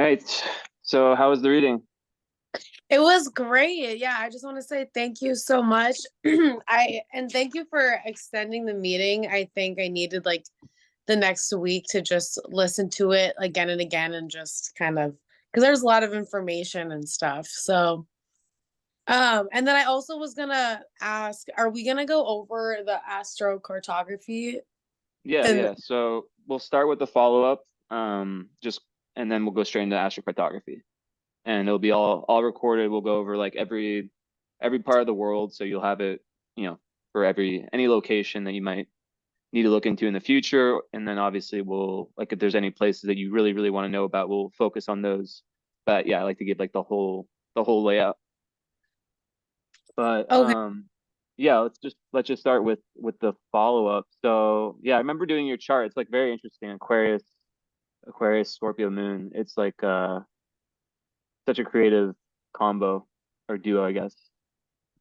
right. So how was the reading? It was great. Yeah, I just want to say thank you so much. I thank you for extending the meeting. I think I needed like the next week to just listen to it again and again and just kind of because there's a lot of information and stuff. And then I also was gonna ask, are we gonna go over the astrocartography Yeah, and yeah. So we'll start with the follow-up, just and then we'll go straight into astrocartography. And it'll be all recorded. We'll go over like every part of the world, so you'll have it, for any location that you might need to look into in the future. And then obviously we'll like if there's any places that you really, really want to know about, we'll focus on those. But yeah, I like to give like the whole layout. But okay. yeah, let's just start with the follow-up. So yeah, I remember doing your chart. It's like very interesting. Aquarius, Scorpio moon. It's like such a creative combo or duo, I guess.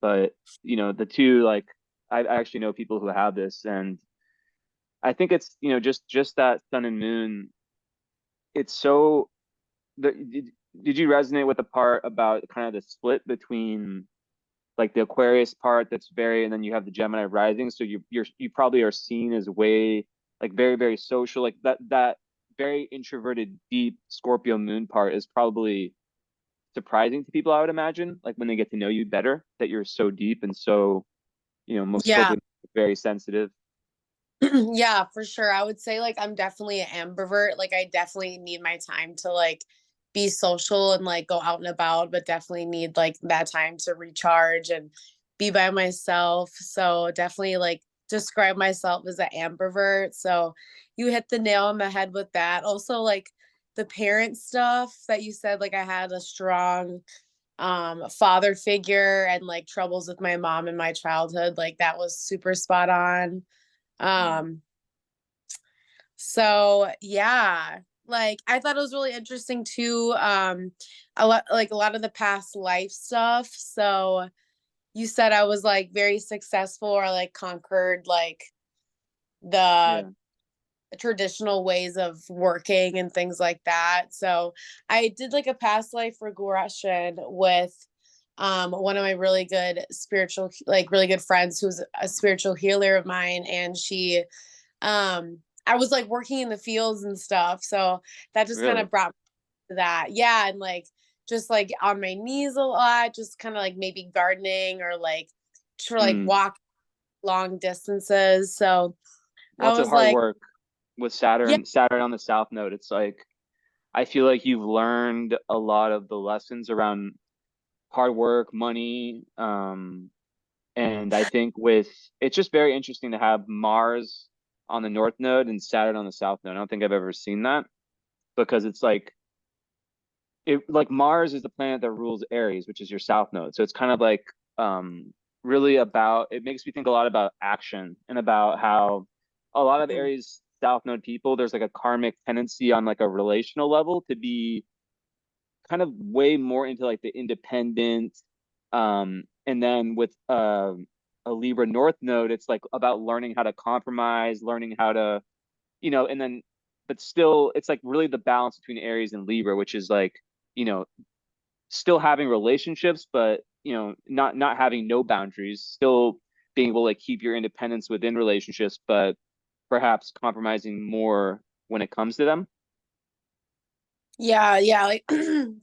But the two like I actually know people who have this, and I think it's just that sun and moon. It's so did you resonate with the part about kind of the split between like the Aquarius part that's very, and then you have the Gemini rising. So you probably are seen as way like very, very social. Like that very introverted, deep Scorpio moon part is probably surprising to people, I would imagine, like when they get to know you better, that you're so deep and so, most Yeah. Scorpio very sensitive. Yeah, for sure. I would say like I'm definitely an ambivert. Like I definitely need my time to like be social and like go out and about, but definitely need like that time to recharge and be by myself. So definitely like describe myself as an ambivert. So you hit the nail on the head with that. Also like the parent stuff that you said, like I had a strong father figure and like troubles with my mom in my childhood. Like that was super spot on. Mm. um so yeah, like I thought it was really interesting too. A lot of the past life stuff. So you said I was like very successful or like conquered like the Yeah. traditional ways of working and things like that. So I did like a past life regression with one of my really good spiritual like really good friends who's a spiritual healer of mine, and she I was like working in the fields and stuff. So that just kind Really? of brought me to that. Yeah. And like just like on my knees a lot, just kind of like maybe gardening or like for like Mm. walk long distances. So I Lots of was hard like, work with yeah, Saturn on the South Node. It's like I feel like you've learned a lot of the lessons around hard work, money, and I think with it's just very interesting to have Mars on the North Node and Saturn on the South Node. I don't think I've ever seen that because it's like Mars is the planet that rules Aries, which is your South Node. So it's kind of like really about it makes me think a lot about action and about how a lot of Aries South Node people, there's like a karmic tendency on like a relational level to be kind of way more into like the independent. And then with a Libra North node, it's like about learning how to compromise, learning how to, and then, but still, it's like really the balance between Aries and Libra, which is like, you know, still having relationships, but not having no boundaries, still being able to like keep your independence within relationships, but perhaps compromising more when it comes to them. yeah, yeah, like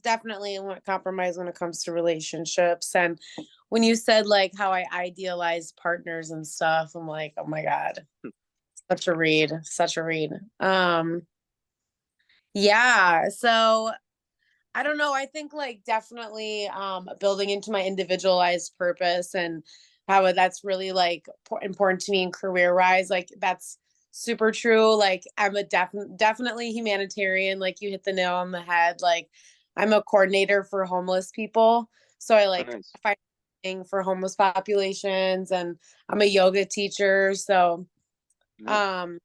definitely want compromise when it comes to relationships. And when you said like how I idealize partners and stuff, I'm like, oh my God, such a read, such a read. Yeah, so I don't know. I think like definitely building into my individualized purpose and how that's really like important to me in career wise. Like that's super true. Like I'm a definitely humanitarian. Like you hit the nail on the head. Like I'm a coordinator for homeless people. So I Oh, like nice. find for homeless populations, and I'm a yoga teacher. So Yep. um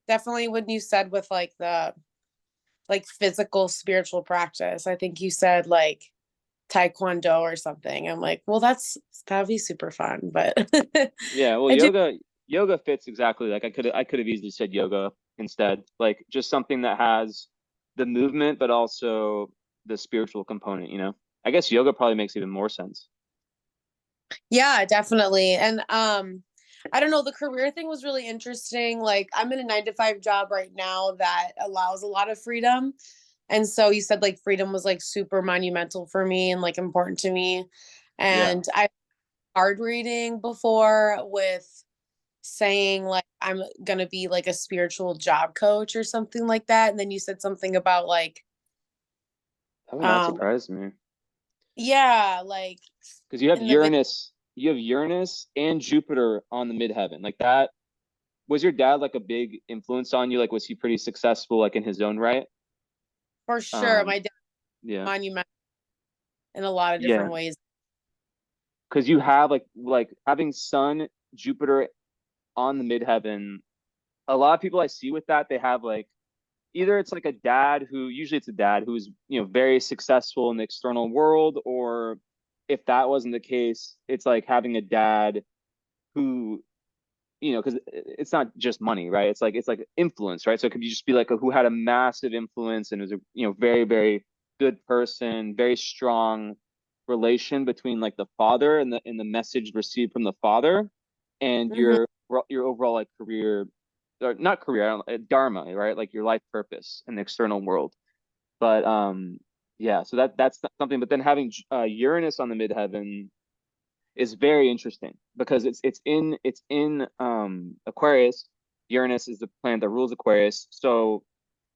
definitely when you said with like the like physical spiritual practice. I think you said like taekwondo or something. I'm like, well, that'd be super fun. But Yeah, well, I do. yoga fits exactly. Like I could have easily said yoga instead. Like just something that has the movement, but also the spiritual component, you know? I guess yoga probably makes even more sense. Yeah, definitely. And I don't know, the career thing was really interesting. Like I'm in a 9 to 5 job right now that allows a lot of freedom. And so you said like freedom was like super monumental for me and like important to me. Yeah. And I hard reading before with saying like I'm gonna be like a spiritual job coach or something like that. And then you said something about like That would not um surprise me. yeah, like Because you have in the video Uranus and Jupiter on the midheaven. Like that, was your dad like a big influence on you? Like was he pretty successful like in his own right? for sure. Um, My dad yeah. monument in a lot of Yeah. different ways. Because you have like having Sun, Jupiter on the midheaven. A lot of people I see with that, they have like either it's like a dad who usually it's a dad who's very successful in the external world, or if that wasn't the case, it's like having a dad who because it's not just money, right? It's like influence, right? So it could just be like who had a massive influence and was a very very good person, very strong relation between like the father and the message received from the father, and Hmm. your overall like career, or not career, I don't, dharma, right? Like your life purpose in the external world. But yeah, so that's something. But then having Uranus on the midheaven is very interesting because it's in Aquarius. Uranus is the planet that rules Aquarius. So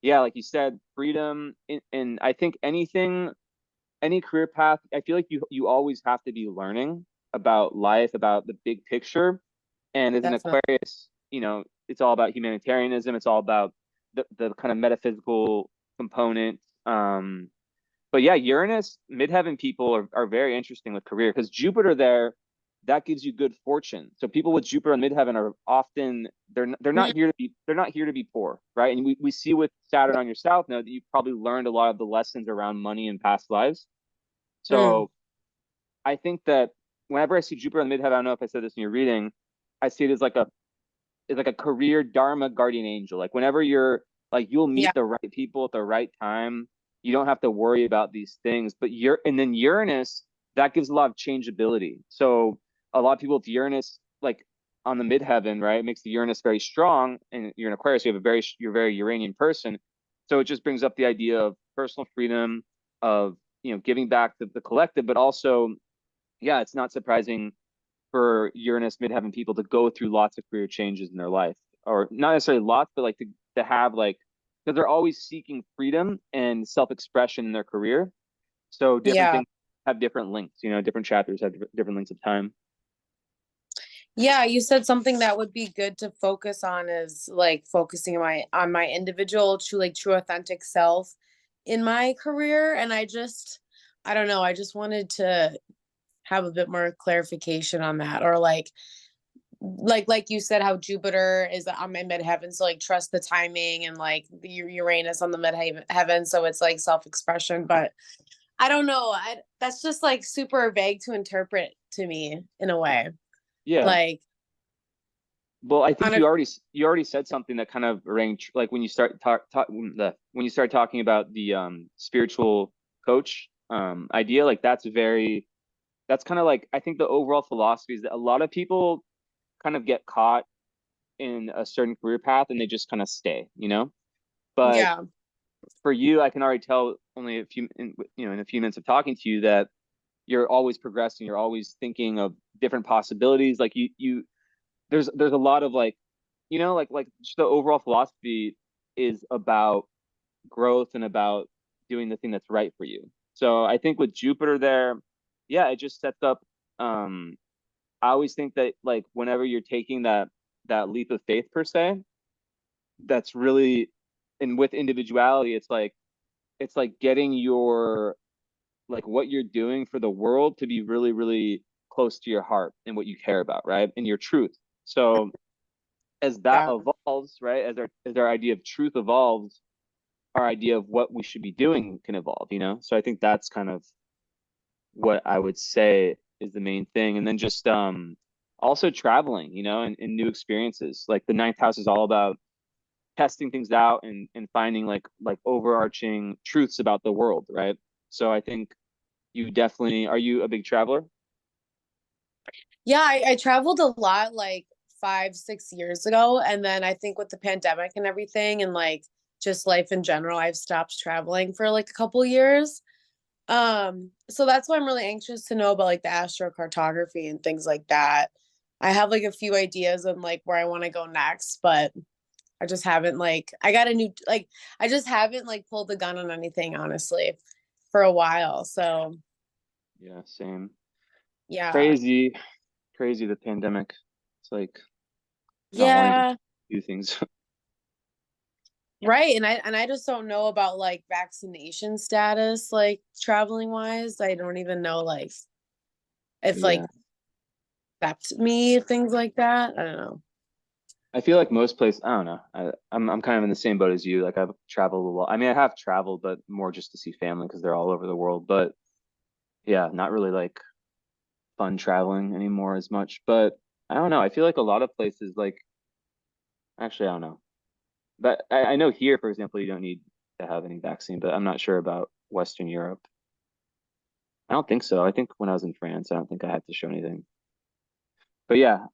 yeah, like you said, freedom and I think any career path, I feel like you always have to be learning about life, about the big picture. And as an Definitely. Aquarius, it's all about humanitarianism. It's all about the kind of metaphysical component. But yeah, Uranus, midheaven people are very interesting with career because Jupiter there, that gives you good fortune. So people with Jupiter and midheaven are often they're not Mm, here to be poor, right? And we see with Saturn on your south node that you've probably learned a lot of the lessons around money in past lives. mm, So I think that whenever I see Jupiter in midheaven, I don't know if I said this in your reading, I see it as like a career dharma guardian angel. Like whenever you're like you'll yeah, meet the right people at the right time. You don't have to worry about these things. But and then Uranus, that gives a lot of changeability. So a lot of people with Uranus like on the midheaven, right, makes the Uranus very strong. And you're an Aquarius, you're a very Uranian person. So it just brings up the idea of personal freedom, of giving back to the collective, but also, yeah, it's not surprising for Uranus midheaven people to go through lots of career changes in their life, or not necessarily lots, but like to have like because they're always seeking freedom and self-expression in their career. So different yeah. things have different links. Different chapters have different links of time. Yeah, you said something that would be good to focus on is like focusing on my individual true authentic self in my career. And I don't know, I just wanted to have a bit more clarification on that. Or like you said, how Jupiter is on my midheaven, so like trust the timing, and like the Uranus on the midheaven, so it's like self-expression. But I don't know, that's just like super vague to interpret to me in a way. Yeah. Like Well, I think on a you already said something that kind of rang like when you when you start talking about the spiritual coach idea, like that's kind of like I think the overall philosophy is that a lot of people kind of get caught in a certain career path and they just kind of stay. But Yeah, for you, I can already tell only in a few minutes of talking to you that you're always progressing, you're always thinking of different possibilities. Like there's a lot of like just the overall philosophy is about growth and about doing the thing that's right for you. So I think with Jupiter there, yeah, it just sets up um I always think that like whenever you're taking that leap of faith per se, that's really, and with individuality, it's like getting your like what you're doing for the world to be really really close to your heart and what you care about, right? And your truth. So as that yeah, evolves, right, as our idea of truth evolves, our idea of what we should be doing can evolve. So I think that's kind of what I would say is the main thing. And then just also traveling, and new experiences. Like the ninth house is all about testing things out and finding like overarching truths about the world, right? So I think you definitely, are you a big traveler? Yeah, I traveled a lot like 5, 6 years ago. And then I think with the pandemic and everything and like just life in general, I've stopped traveling for like a couple years. So that's why I'm really anxious to know about like the astrocartography and things like that. I have like a few ideas on like where I want to go next, but I just haven't like I got a new like I just haven't like pulled the gun on anything honestly for a while. So Yeah, same. yeah. Crazy, crazy the pandemic. It's like not wanting to Yeah. do things. Right. And I just don't know about like vaccination status, like traveling wise. I don't even know like if like Yeah. accept me, things like that. I don't know. I feel like most places, I don't know. I'm kind of in the same boat as you. Like I've traveled a lot. I mean, I have traveled, but more just to see family because they're all over the world. But yeah, not really like fun traveling anymore as much. But I don't know. I feel like a lot of places, like actually, I don't know. But I know here, for example, you don't need to have any vaccine, but I'm not sure about Western Europe. I don't think so. I think when I was in France, I don't think I had to show anything. But yeah,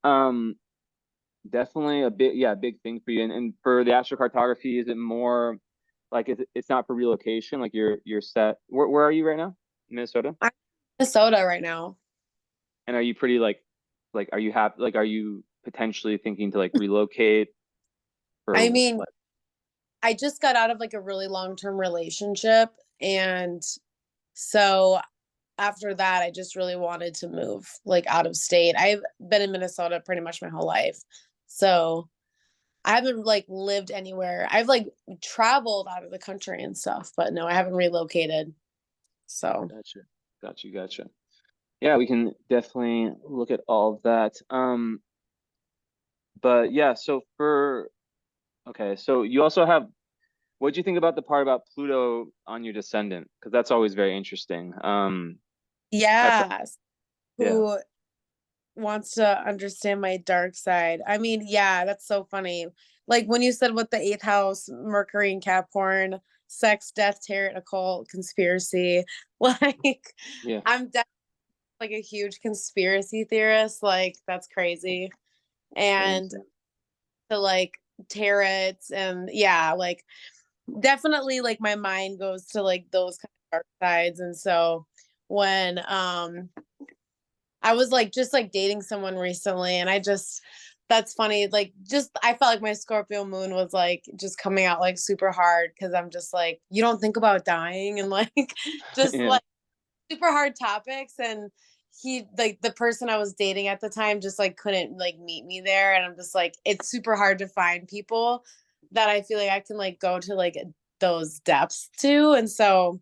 definitely a big, yeah, big thing for you. And for the astrocartography, is it more like it's not for relocation? Like you're set. Where are you right now? Minnesota? I'm in Minnesota right now. And are you pretty like are you happy? Like are you potentially thinking to like relocate for I mean, what? I just got out of like a really long-term relationship and so after that I just really wanted to move like out of state. I've been in Minnesota pretty much my whole life. So I haven't like lived anywhere. I've like traveled out of the country and stuff, but no, I haven't relocated. So Gotcha, gotcha. Yeah, we can definitely look at all of that. But yeah, so for okay, so you also have what do you think about the part about Pluto on your descendant? Because that's always very interesting. I've heard, yeah, yeah, who wants to understand my dark side? I mean, yeah, that's so funny. Like when you said with the eighth house, Mercury and Capricorn, sex, death, tarot, occult, conspiracy. Like yeah, I'm definitely like a huge conspiracy theorist. Like that's crazy. same, And same. to like tarots and yeah, like definitely like my mind goes to like those kind of dark sides. And so when I was like just like dating someone recently and I just that's funny. Like just I felt like my Scorpio moon was like just coming out like super hard because I'm just like, you don't think about dying and like just Yeah, like super hard topics and he like the person I was dating at the time just like couldn't like meet me there and I'm just like it's super hard to find people that I feel like I can like go to like those depths to and so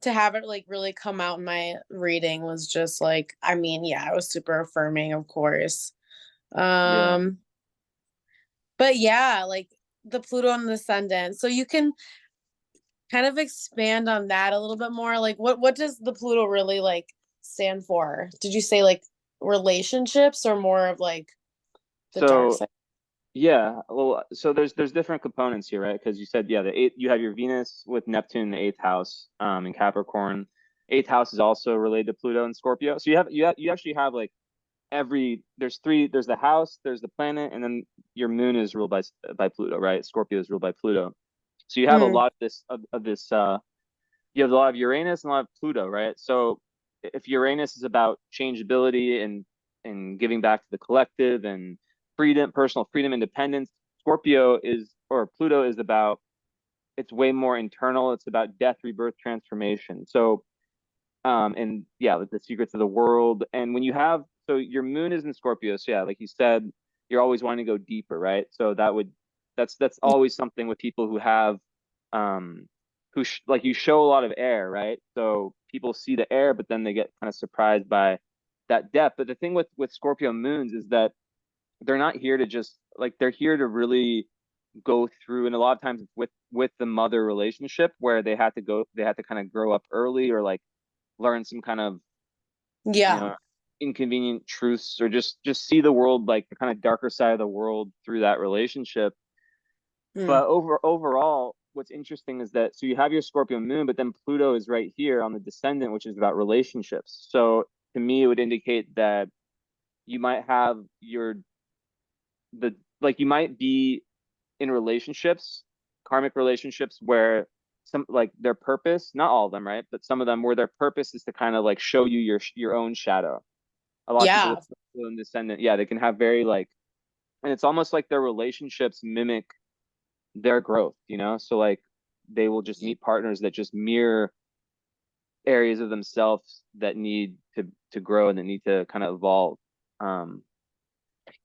to have it like really come out in my reading was just like I mean yeah it was super affirming of course yeah. um but yeah like the Pluto and the ascendant so you can kind of expand on that a little bit more like what does the Pluto really like stand for did you say like relationships or more of like the dark So side yeah, well, so there's different components here, right? Because you said yeah, the eight you have your Venus with Neptune in the eighth house, in Capricorn. Eighth house is also related to Pluto and Scorpio. So you actually have like every there's three there's the house, there's the planet, and then your moon is ruled by Pluto, right? Scorpio is ruled by Pluto. So you have a mm, lot of this you have a lot of Uranus and a lot of Pluto, right? So if Uranus is about changeability and giving back to the collective and freedom, personal freedom, independence, Scorpio is or Pluto is about it's way more internal. It's about death, rebirth, transformation. So and yeah, like the secrets of the world. And when you have so your moon is in Scorpio, so yeah, like you said, you're always wanting to go deeper, right? So that's always something with people who have like you show a lot of air, right? So people see the air, but then they get kind of surprised by that depth. But the thing with Scorpio moons is that they're not here to just like they're here to really go through, and a lot of times with the mother relationship where they had to kind of grow up early or like learn some kind of you yeah know inconvenient truths or just see the world like the kind of darker side of the world through that relationship. mm, But overall what's interesting is that so you have your Scorpio moon, but then Pluto is right here on the descendant, which is about relationships. So to me, it would indicate that you might have your the like you might be in relationships, karmic relationships where some like their purpose, not all of them, right? But some of them where their purpose is to kind of like show you your own shadow. A lot of people Yeah. with Pluto and descendant, yeah, they can have very like, and it's almost like their relationships mimic their growth, you know? So like they will just meet partners that just mirror areas of themselves that need to grow and that need to kind of evolve. Um,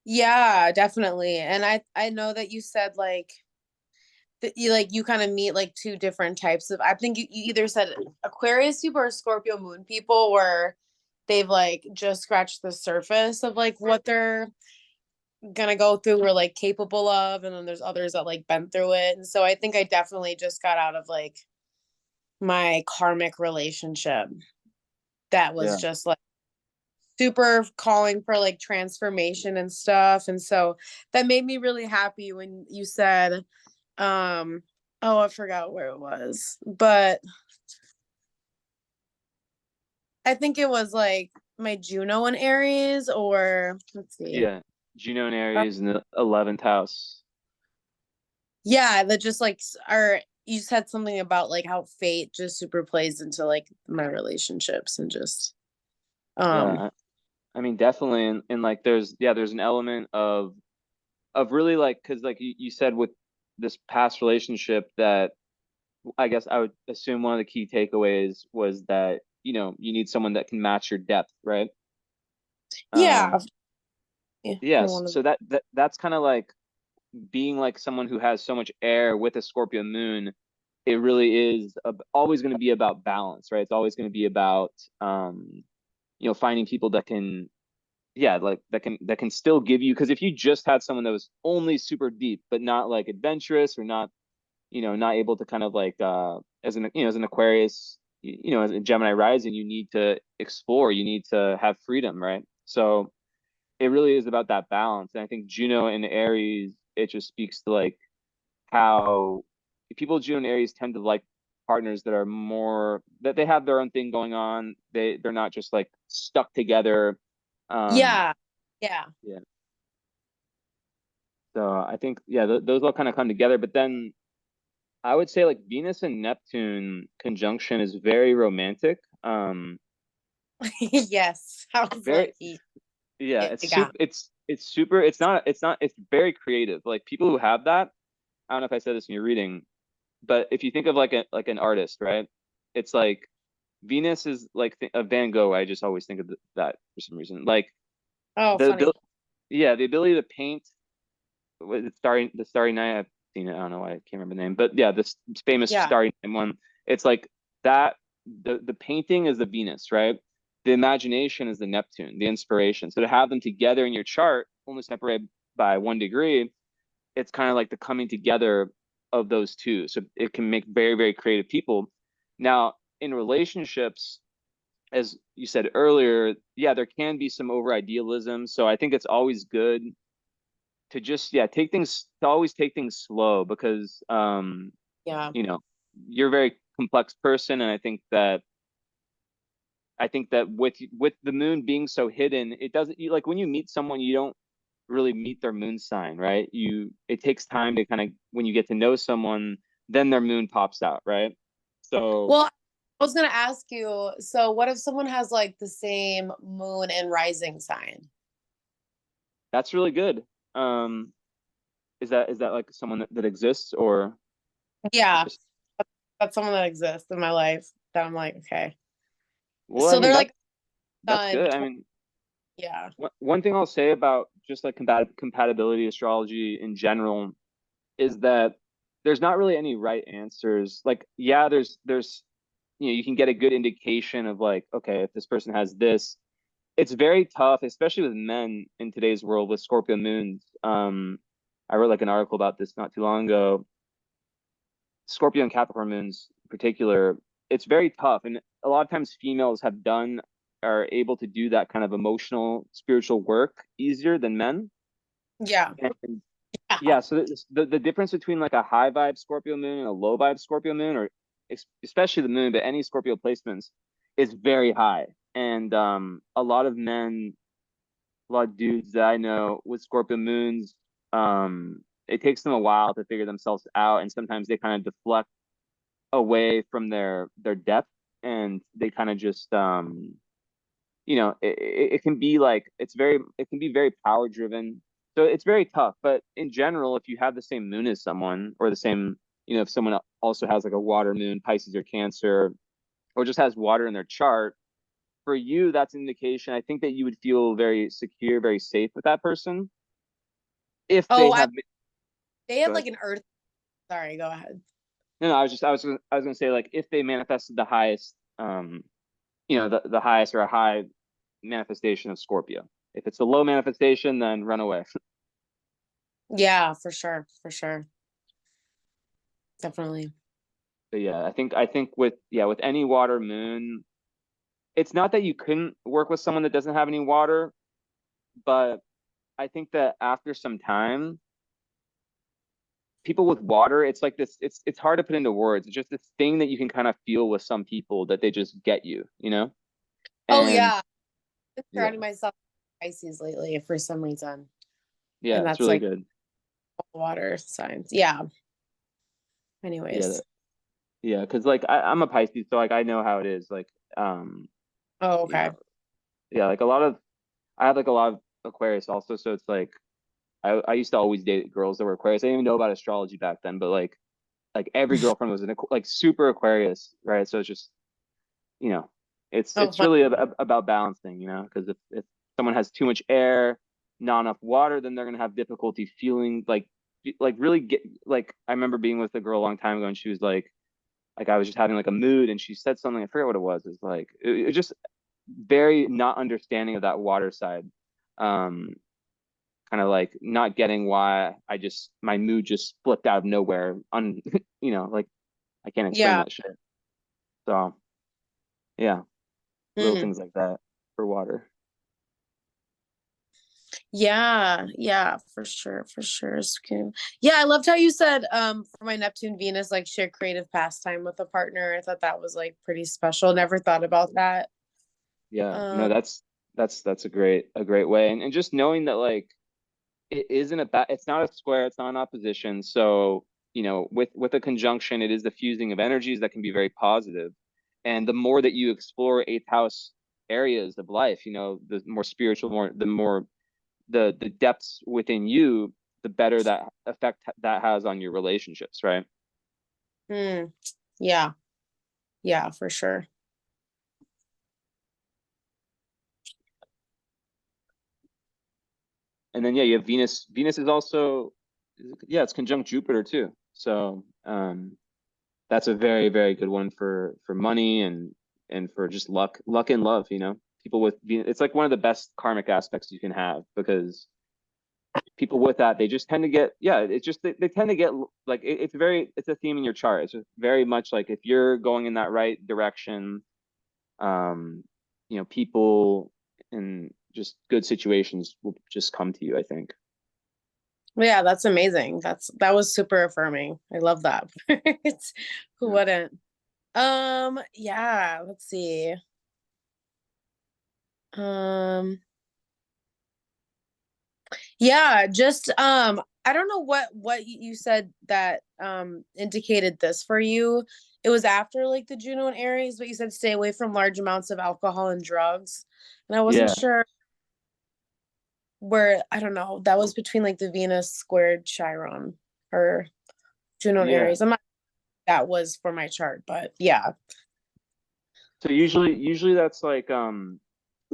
Yeah, definitely. And I know that you said like that you kind of meet like two different types of, I think you either said Aquarius people or Scorpio moon people, where they've like just scratched the surface of like what they're gonna go through or like capable of, and then there's others that like been through it. And so I think I definitely just got out of like my karmic relationship that was yeah, just like super calling for like transformation and stuff. And so that made me really happy when you said, oh, I forgot where it was, but I think it was like my Juno in Aries, or let's see. yeah. Juno and Uh, Aries in the 11th house. yeah, that just like, or you said something about like how fate just super plays into like my relationships and just, um, Yeah, I mean, definitely, and like there's an element of really like because like you said with this past relationship that I guess I would assume one of the key takeaways was that you need someone that can match your depth, right? yeah, Um, yeah, yes, one of, so that's kind of like being like someone who has so much air with a Scorpio moon. It really is always going to be about balance, right? It's always going to be about finding people that can yeah like that can still give you because if you just had someone that was only super deep but not like adventurous or not not able to kind of like as an Aquarius as a Gemini rising you need to explore, you need to have freedom, right? So it really is about that balance, and I think Juno and Aries, it just speaks to like how people with Juno and Aries tend to like partners that are more that they have their own thing going on, they're not just like stuck together. um yeah, yeah, yeah. So I think, yeah, those all kind of come together. But then I would say like Venus and Neptune conjunction is very romantic. yes. I was Very, like, yeah, yeah, it's yeah. super, it's super, it's very creative. Like people who have that, I don't know if I said this in your reading, but if you think of like an artist, right? It's like Venus is like a Van Gogh. I just always think of that for some reason. Like Oh, the funny. ability, yeah, the ability to paint with the Starry Night. I've seen it. I don't know why I can't remember the name, but yeah, this famous Yeah. Starry Night one. It's like that. The painting is the Venus, right? The imagination is the Neptune, the inspiration. So to have them together in your chart, only separated by 1 degree, it's kind of like the coming together of those two. So it can make very, very creative people. Now, in relationships, as you said earlier, yeah, there can be some over idealism. So I think it's always good to just take things to always take things slow because Yeah. you know you're a very complex person, and I think that with the moon being so hidden, it doesn't like when you meet someone, you don't really meet their moon sign, right? It takes time to kind of when you get to know someone, then their moon pops out, right? So Well, I was gonna ask you, so what if someone has like the same moon and rising sign? that's really good. um is that like someone that exists, or Yeah, just that's someone that exists in my life that I'm like, okay. well, I So mean they're like that's good. I tw- mean, yeah. one thing I'll say about just like compatibility astrology in general is that there's not really any right answers. Like, yeah, there's you can get a good indication of like, okay, if this person has this, it's very tough, especially with men in today's world with Scorpio moons. I wrote like an article about this not too long ago. Scorpio and Capricorn moons in particular, it's very tough. And a lot of times females are able to do that kind of emotional, spiritual work easier than men. Yeah. And yeah, so the difference between like a high vibe Scorpio moon and a low vibe Scorpio moon, or especially the moon, but any Scorpio placements, is very high. And a lot of men, a lot of dudes that I know with Scorpio moons, it takes them a while to figure themselves out, and sometimes they kind of deflect away from their depth, and they kind of just it can be like it can be very power driven. So it's very tough. But in general, if you have the same moon as someone, or the same, if someone also has like a water moon, Pisces or Cancer, or just has water in their chart, for you, that's an indication. I think that you would feel very secure, very safe with that person if they Oh, have. they Go have ahead. like an earth. Sorry, go ahead. No, no, I was gonna say, like, if they manifested the highest, the highest or a high manifestation of Scorpio. If it's a low manifestation, then run away. Yeah, for sure, for sure, definitely. But yeah, I think with any water moon, it's not that you couldn't work with someone that doesn't have any water, but I think that after some time, people with water, it's like this, it's hard to put into words. It's just this thing that you can kind of feel with some people, that they just get you. Oh And yeah, I've been yeah, surrounding myself with Pisces lately for some reason, yeah, and it's that's really like good. water signs. Yeah. Yeah, Anyways. yeah, because like I'm a Pisces, so like I know how it is. Like, um, Oh, you know, okay. yeah, like I have like a lot of Aquarius also, so it's like I used to always date girls that were Aquarius. I didn't even know about astrology back then, but like every girlfriend was like super Aquarius, right? So it's just, you know, it's Oh, it's fun. really about balancing, because if someone has too much air, not enough water, then they're gonna have difficulty feeling like really get like. I remember being with a girl a long time ago, and she was like I was just having like a mood, and she said something, I forget what it was. It was like it was just very not understanding of that water side. Um, Kind of like not getting why my mood just flipped out of nowhere on like I can't explain Yeah. that shit. So yeah, little Mm. things like that for water. Yeah, yeah, for sure, for sure. It's cool. Yeah, I loved how you said for my Neptune Venus, like share creative pastime with a partner. I thought that was like pretty special. Never thought about that. Yeah, no, Um, that's a great way. And just knowing that, like, it isn't it's not a square, it's not an opposition. So, with a conjunction, it is the fusing of energies that can be very positive. And the more that you explore eighth house areas of life, the more spiritual, the depths within you, the better that effect that has on your relationships, right? hmm, yeah, yeah, for sure. And then yeah, you have Venus. Venus is also, yeah, it's conjunct Jupiter too. So that's a very, very good one for money, and for just luck and love. People with Venus, it's like one of the best karmic aspects you can have, because people with that, they just tend to get, yeah, it's just they tend to get, like, it's a theme in your chart. It's just very much like, if you're going in that right direction, um people in just good situations will just come to you, I think. Yeah, that's amazing. That was super affirming. I love that. It's, who Yeah. wouldn't? Yeah, let's see. Um, yeah, just I don't know what you said that indicated this for you. It was after like the Juno and Aries, but you said stay away from large amounts of alcohol and drugs. And I wasn't Yeah. sure where, I don't know, that was between like the Venus squared Chiron or Juno and Yeah. Aries. I'm not that was for my chart, but yeah. So usually that's like,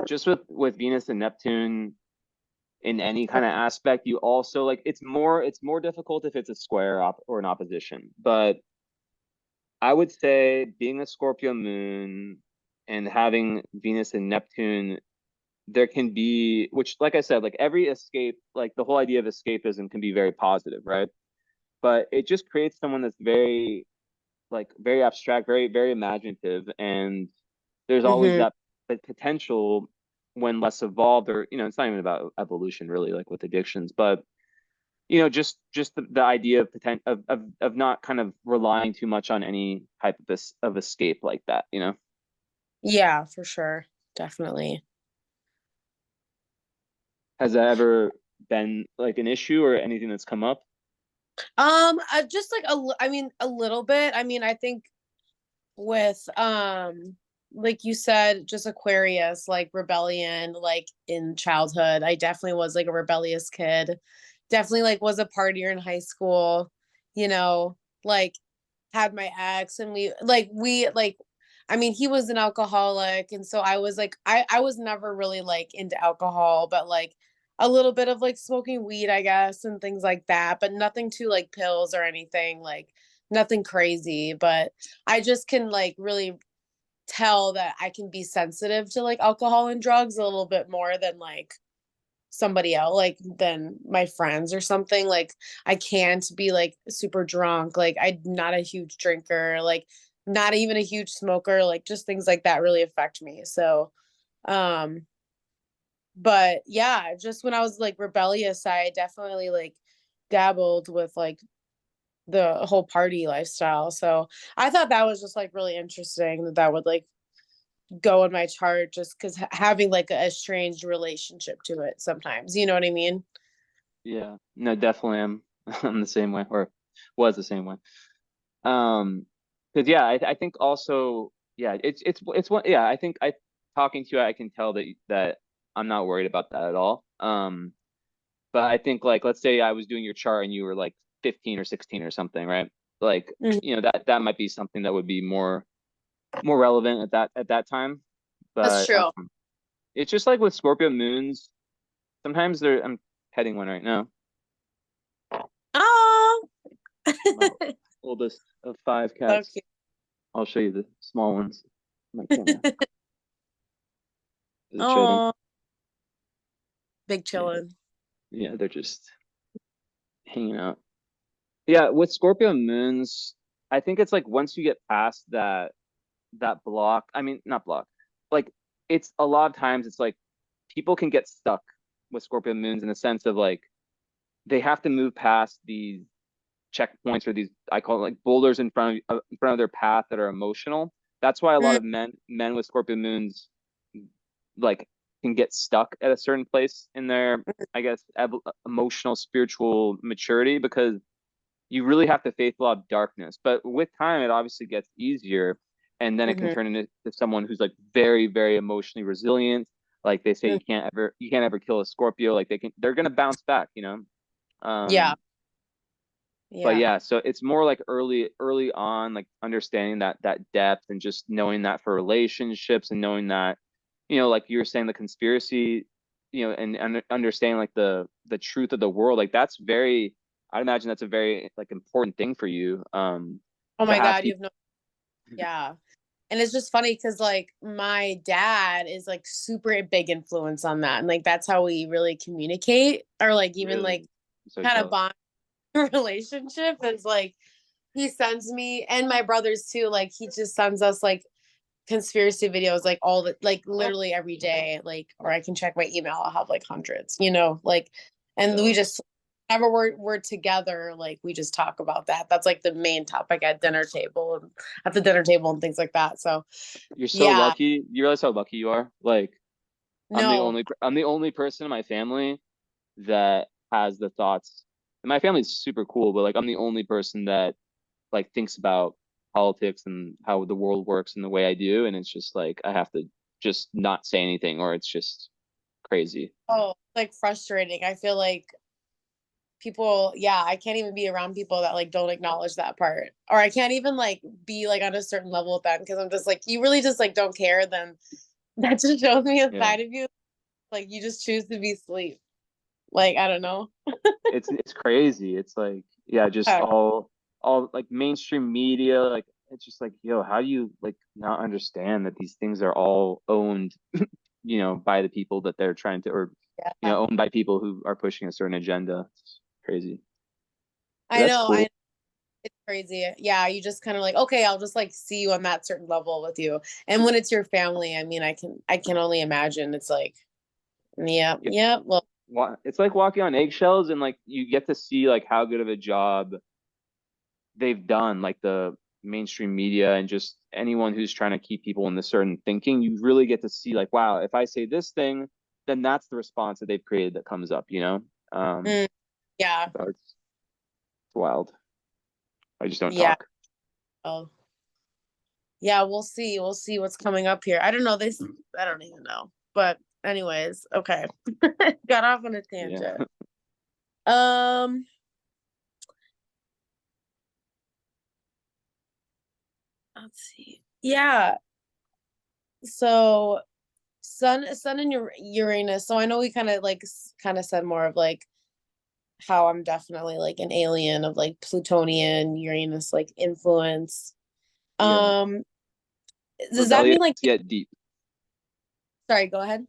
just with Venus and Neptune in any kind of aspect, you also, like, it's more difficult if it's a square or an opposition. But I would say, being a Scorpio moon and having Venus and Neptune, there can be, which, like I said, like, every escape, like, the whole idea of escapism can be very positive, right? But it just creates someone that's very, like, very abstract, very, very imaginative. And there's always Mm-hmm. that potential, when less evolved, or, it's not even about evolution really, like with addictions, but just the idea of of not kind of relying too much on any type of this of escape like that. Yeah, for sure. Definitely. Has that ever been like an issue or anything that's come up? Just like I mean, a little bit. I mean, I think with like you said, just Aquarius, like rebellion, like in childhood. I definitely was like a rebellious kid. Definitely like was a partier in high school, you know, like had my ex and we I mean, he was an alcoholic and so I was like I was never really like into alcohol, but like a little bit of like smoking weed, I guess, and things like that, but nothing too like pills or anything, like nothing crazy, but I just can like really tell that I can be sensitive to like alcohol and drugs a little bit more than like somebody else, like than my friends or something. Like I can't be like super drunk. Like I'm not a huge drinker, like not even a huge smoker, like just things like that really affect me. So, um, but yeah, just when I was like rebellious, I definitely like dabbled with like the whole party lifestyle. So I thought that was just like really interesting that that would like go in my chart just because having like a strange relationship to it sometimes. You know what I mean? Yeah, no, definitely am. I'm the same way, or was the same way. Because yeah, I think also yeah, it's one yeah. I think I talking to you, I can tell that I'm not worried about that at all. But I think like let's say I was doing your chart and you were like 15 or 16 or something, right? Like Mhm. that might be something that would be more relevant at that time. That's But true. it's just like with Scorpio moons. Sometimes they're I'm petting one right now. Oh, My oldest of five so cats. cute. I'll show you the small ones. My camera. The children. Oh, big Yeah, chillin'. yeah, they're just hanging out. Yeah, with Scorpio moons, I think it's like once you get past that block, I mean not block, like it's a lot of times it's like people can get stuck with Scorpio moons in the sense of like they have to move past these checkpoints or these I call it like boulders in front of their path that are emotional. That's why a lot Mm, of men with Scorpio moons like can get stuck at a certain place in their I guess emotional spiritual maturity because you really have to face a lot of darkness. But with time, it obviously gets easier, and then it can mhm, turn into someone who's like very, very emotionally resilient. Like they say, mm, you can't ever kill a Scorpio. Like they're gonna bounce back. yeah, But yeah. yeah, so it's more like early on, like understanding that depth and just knowing that for relationships and knowing that, like you were saying, the conspiracy, and understanding like the truth of the world, like that's very, I'd imagine that's a very like important thing for you, Oh to my have God, you people. have no, yeah. And it's just funny because like my dad is like super big influence on that. And like that's how we really communicate or like even Really, like I'm so kind of jealous. bond relationship is like he sends me and my brothers too, like he just sends us like conspiracy videos like all the like literally every day, like or I can check my email, I'll have like hundreds, like and we Jealous. just whenever we're together, like we just talk about that. That's like the main topic at dinner table and at the dinner table and things like that. So You're so yeah, lucky. You realize how lucky you are? Like no. I'm the only person in my family that has the thoughts. And my family's super cool, but like I'm the only person that like thinks about politics and how the world works in the way I do, and it's just like I have to just not say anything, or it's just crazy. Oh, like frustrating. I feel like people, yeah, I can't even be around people that like don't acknowledge that part. Or I can't even like be like on a certain level with them because I'm just like, you really just like don't care, then that just shows me a Yeah, side of you. Like you just choose to be asleep. Like, I don't know. it's crazy. It's like yeah, just Yeah, all like mainstream media, like it's just like yo, how do you like not understand that these things are all owned, by the people that they're trying to, or yeah. owned by people who are pushing a certain agenda. It's crazy, but I that's know. cool. It's crazy. Yeah, you just kind of like, okay, I'll just like see you on that certain level with you. And when it's your family, I mean, I can only imagine. It's like, yeah, Yeah, yeah. Well, it's like walking on eggshells, and like you get to see like how good of a job they've done, like the mainstream media and just anyone who's trying to keep people in this certain thinking. You really get to see like, wow, if I say this thing, then that's the response that they've created that comes up, you know? Mm, yeah. So it's wild. I just don't Yeah. talk. Oh, yeah. We'll see. We'll see what's coming up here. I don't know. This, I don't even know. But anyways, okay. Got off on a Yeah. tangent. Um, let's see. Yeah. So Sun and Uranus. So I know we kind of like kind of said more of like how I'm definitely like an alien of like Plutonian, Uranus like influence. Yeah. Um, does that Rebellious mean like, yet deep. sorry, go ahead.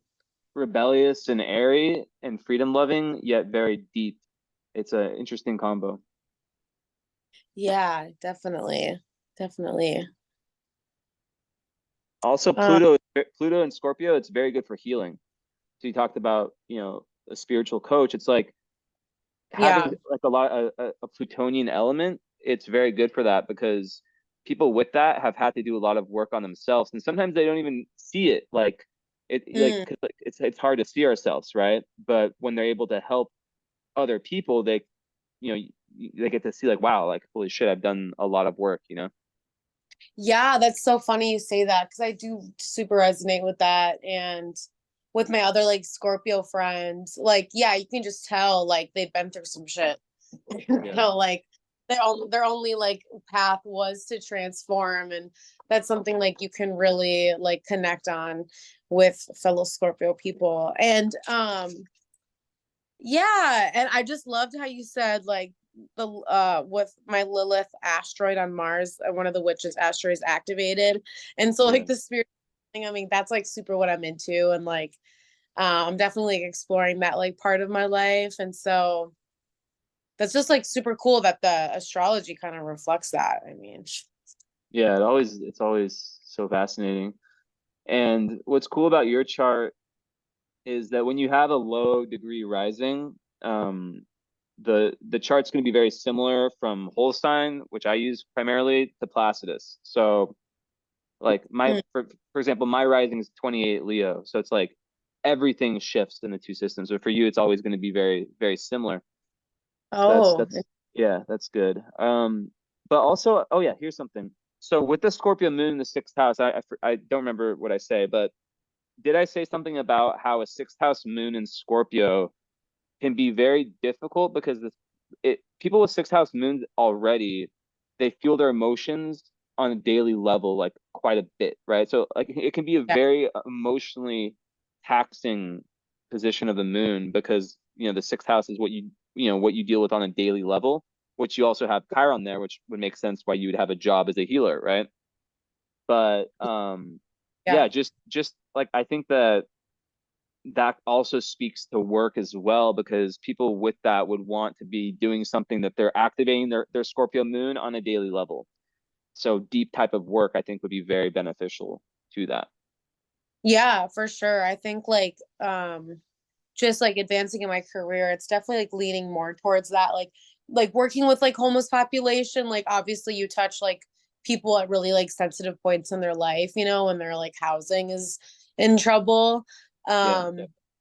Rebellious and airy and freedom loving yet very deep. It's an interesting combo. Yeah, definitely. Definitely. Also, Um, Pluto and Scorpio, it's very good for healing. So you talked about, a spiritual coach. It's like yeah. having like a Plutonian element. It's very good for that because people with that have had to do a lot of work on themselves, and sometimes they don't even see it. Like Mm, 'cause, like, it's hard to see ourselves, right? But when they're able to help other people, you know, they get to see like, wow, like holy shit, I've done a lot of work, you know? yeah, that's so funny you say that because I do super resonate with that. And with my other like Scorpio friends, like, yeah, you can just tell like they've been through some shit. Yeah. Like their only like path was to transform, and that's something like you can really like connect on with fellow Scorpio people. And yeah, and I just loved how you said like the with my Lilith asteroid on Mars, one of the witches asteroids activated. And so Yeah. like the spirit thing, I mean, that's like super what I'm into. And like I'm definitely like, exploring that like part of my life. And so that's just like super cool that the astrology kind of reflects that. I mean, Yeah, it's always so fascinating. And what's cool about your chart is that when you have a low degree rising, the chart's going to be very similar from Holstein, which I use primarily, to Placidus. So like mm, for example, my rising is 28 Leo, so it's like everything shifts in the two systems. But for you, it's always going to be very very similar. So oh, that's yeah, that's good. But also, oh yeah, here's something. So with the Scorpio moon in the sixth house, I don't remember what I say, but did I say something about how a sixth house moon in Scorpio can be very difficult because people with sixth house moons already, they feel their emotions on a daily level like quite a bit, right? So like it can be a yeah, very emotionally taxing position of the moon because the sixth house is what you deal with on a daily level, which you also have Chiron there, which would make sense why you would have a job as a healer, right? But yeah. yeah, just like I think that also speaks to work as well because people with that would want to be doing something that they're activating their Scorpio moon on a daily level. So deep type of work I think would be very beneficial to that. Yeah, for sure. I think just like advancing in my career, it's definitely like leaning more towards that, like working with like homeless population. Like obviously you touch like people at really like sensitive points in their life, when their like housing is in trouble. Yeah,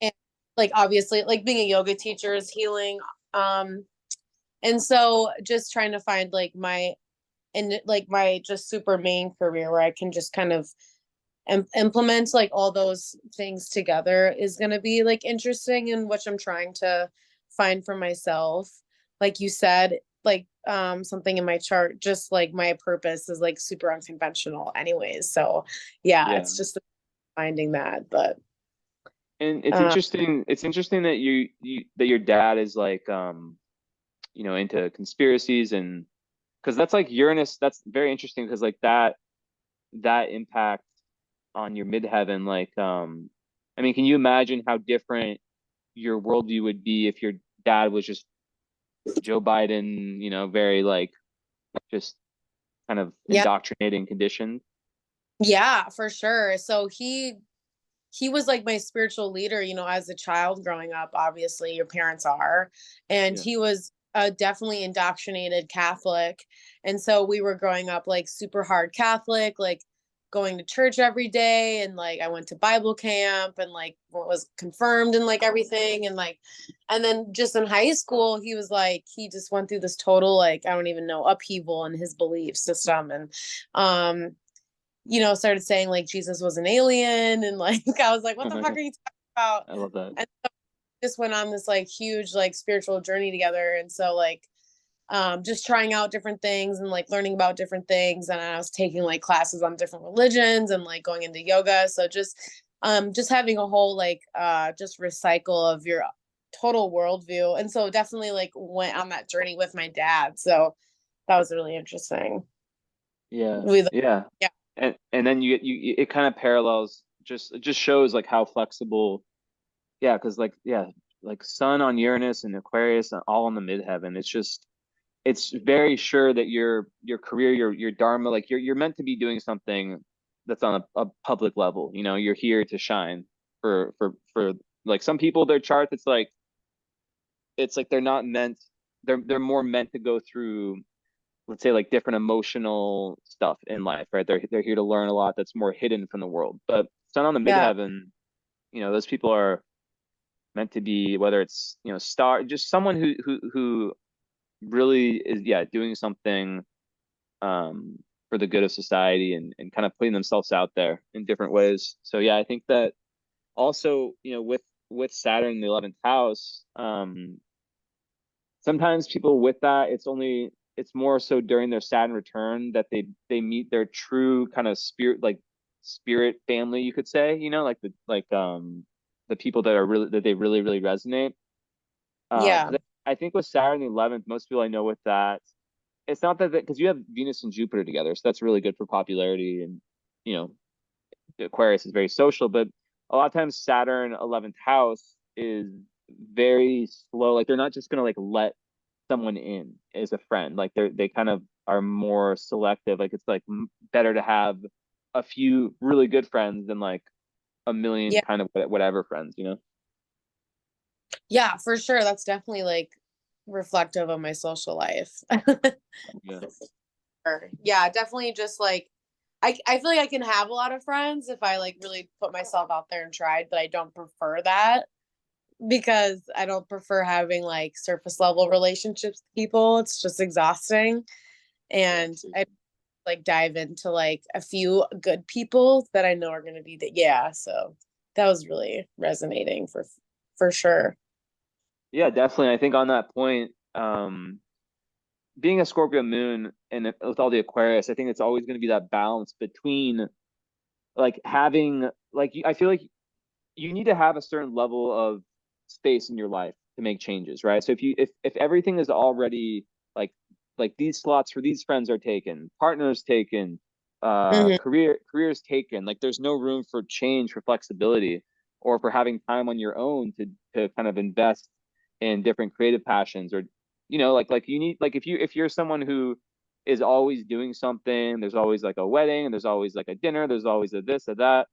And like obviously like being a yoga teacher is healing. Um and so just trying to find like my just super main career where I can just kind of implement like all those things together is going to be like interesting, and which I'm trying to find for myself. Like you said, like something in my chart, just like my purpose is like super unconventional anyways. So yeah, yeah. it's just finding that. But And it's uh interesting. It's interesting that you that your dad is like into conspiracies and because that's like Uranus. That's very interesting because like that impact on your midheaven. Like I mean, can you imagine how different your worldview would be if your dad was just Joe Biden, very like just kind of yeah, indoctrinating conditioned. yeah, for sure. So he was like my spiritual leader, as a child growing up. Obviously, your parents are. And Yeah. he was a definitely indoctrinated Catholic. And so we were growing up like super hard Catholic, like going to church every day. And like I went to Bible camp and like was confirmed and like everything. And then just in high school, he was like, he just went through this total, like, I don't even know, upheaval in his belief system. And, started saying like Jesus was an alien, and like I was like, what the fuck are you talking about? I love that. And so just went on this like huge like spiritual journey together. And so like just trying out different things and like learning about different things. And I was taking like classes on different religions and like going into yoga. So just having a whole like just recycle of your total worldview. And so definitely like went on that journey with my dad. So that was really interesting. Yeah. We Yeah. Yeah. And then you it kind of parallels, just it just shows like how flexible. Yeah, because like, yeah, like Sun on Uranus and Aquarius all in the midheaven. It's just, it's very sure that your career, your dharma, like you're meant to be doing something that's on a public level. You're here to shine for like some people, their charts, it's like they're not meant, they're more meant to go through, let's say, like different emotional stuff in life, right? They're here to learn a lot that's more hidden from the world. But Sun on the Yeah. midheaven, those people are meant to be, whether it's star, just someone who really is, yeah, doing something um for the good of society, and kind of putting themselves out there in different ways. So yeah, I think that also, with Saturn in the 11th house, sometimes people with that, it's more so during their Saturn return that they meet their true kind of spirit, like spirit family, you could say, like the people that they really really resonate. Yeah. Because I think with Saturn the 11th, most people I know with that, it's not that, because you have Venus and Jupiter together, so that's really good for popularity, and you know Aquarius is very social, but a lot of times Saturn 11th house is very slow. Like they're not just gonna like let someone in as a friend. Like they kind of are more selective. Like it's like better to have a few really good friends than like a million Yeah. kind of whatever friends. Yeah, for sure. That's definitely like reflective of my social life. Yeah. Sure. Yeah, definitely just like I feel like I can have a lot of friends if I like really put myself out there and tried, but I don't prefer that because I don't prefer having like surface level relationships with people. It's just exhausting. Yeah. And I like dive into like a few good people that I know are going to be the yeah, so that was really resonating for sure. Yeah, definitely. I think on that point, being a Scorpio moon and with all the Aquarius, I think it's always going to be that balance between like having, like, I feel like you need to have a certain level of space in your life to make changes, right? So if everything is already like these slots for these friends are taken, partners taken, Hmm. careers taken, like there's no room for change, for flexibility, or for having time on your own to kind of invest in different creative passions, or like you need, like if you're someone who is always doing something, there's always like a wedding, and there's always like a dinner, there's always a this or that,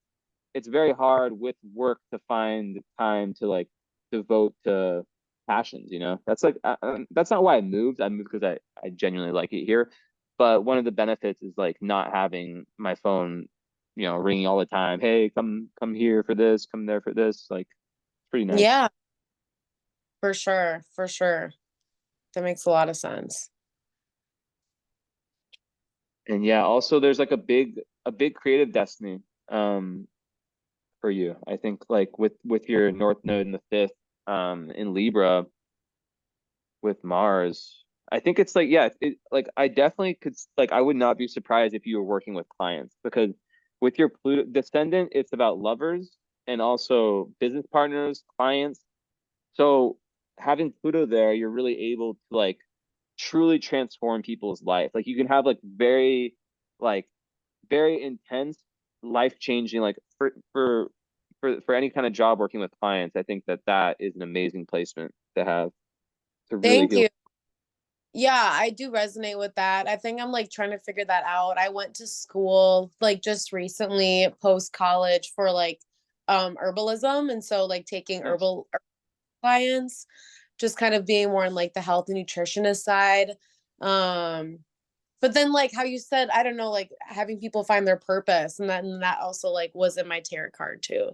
it's very hard with work to find time to like devote to passions. That's like that's not why I moved. I moved because I genuinely like it here. But one of the benefits is like not having my phone ringing all the time. Hey, come here for this, come there for this. Like it's pretty nice. Yeah, for sure, for sure. That makes a lot of sense. And yeah, also there's like a big creative destiny um for you. I think like with your North Node in the fifth in Libra with Mars. I think it's like, yeah, like I definitely could, like I would not be surprised if you were working with clients, because with your Pluto descendant, it's about lovers and also business partners, clients. So having Pluto there, you're really able to like truly transform people's life. Like you can have like very intense, life-changing, like for any kind of job working with clients. I think that is an amazing placement to have to really Thank heal. you. Yeah, I do resonate with that. I think I'm like trying to figure that out. I went to school like just recently post college for like herbalism, and so like taking Nice. herbal clients, just kind of being more on like the health and nutritionist side. Um, but then like how you said, I don't know, like having people find their purpose, and that also like was in my tarot card too.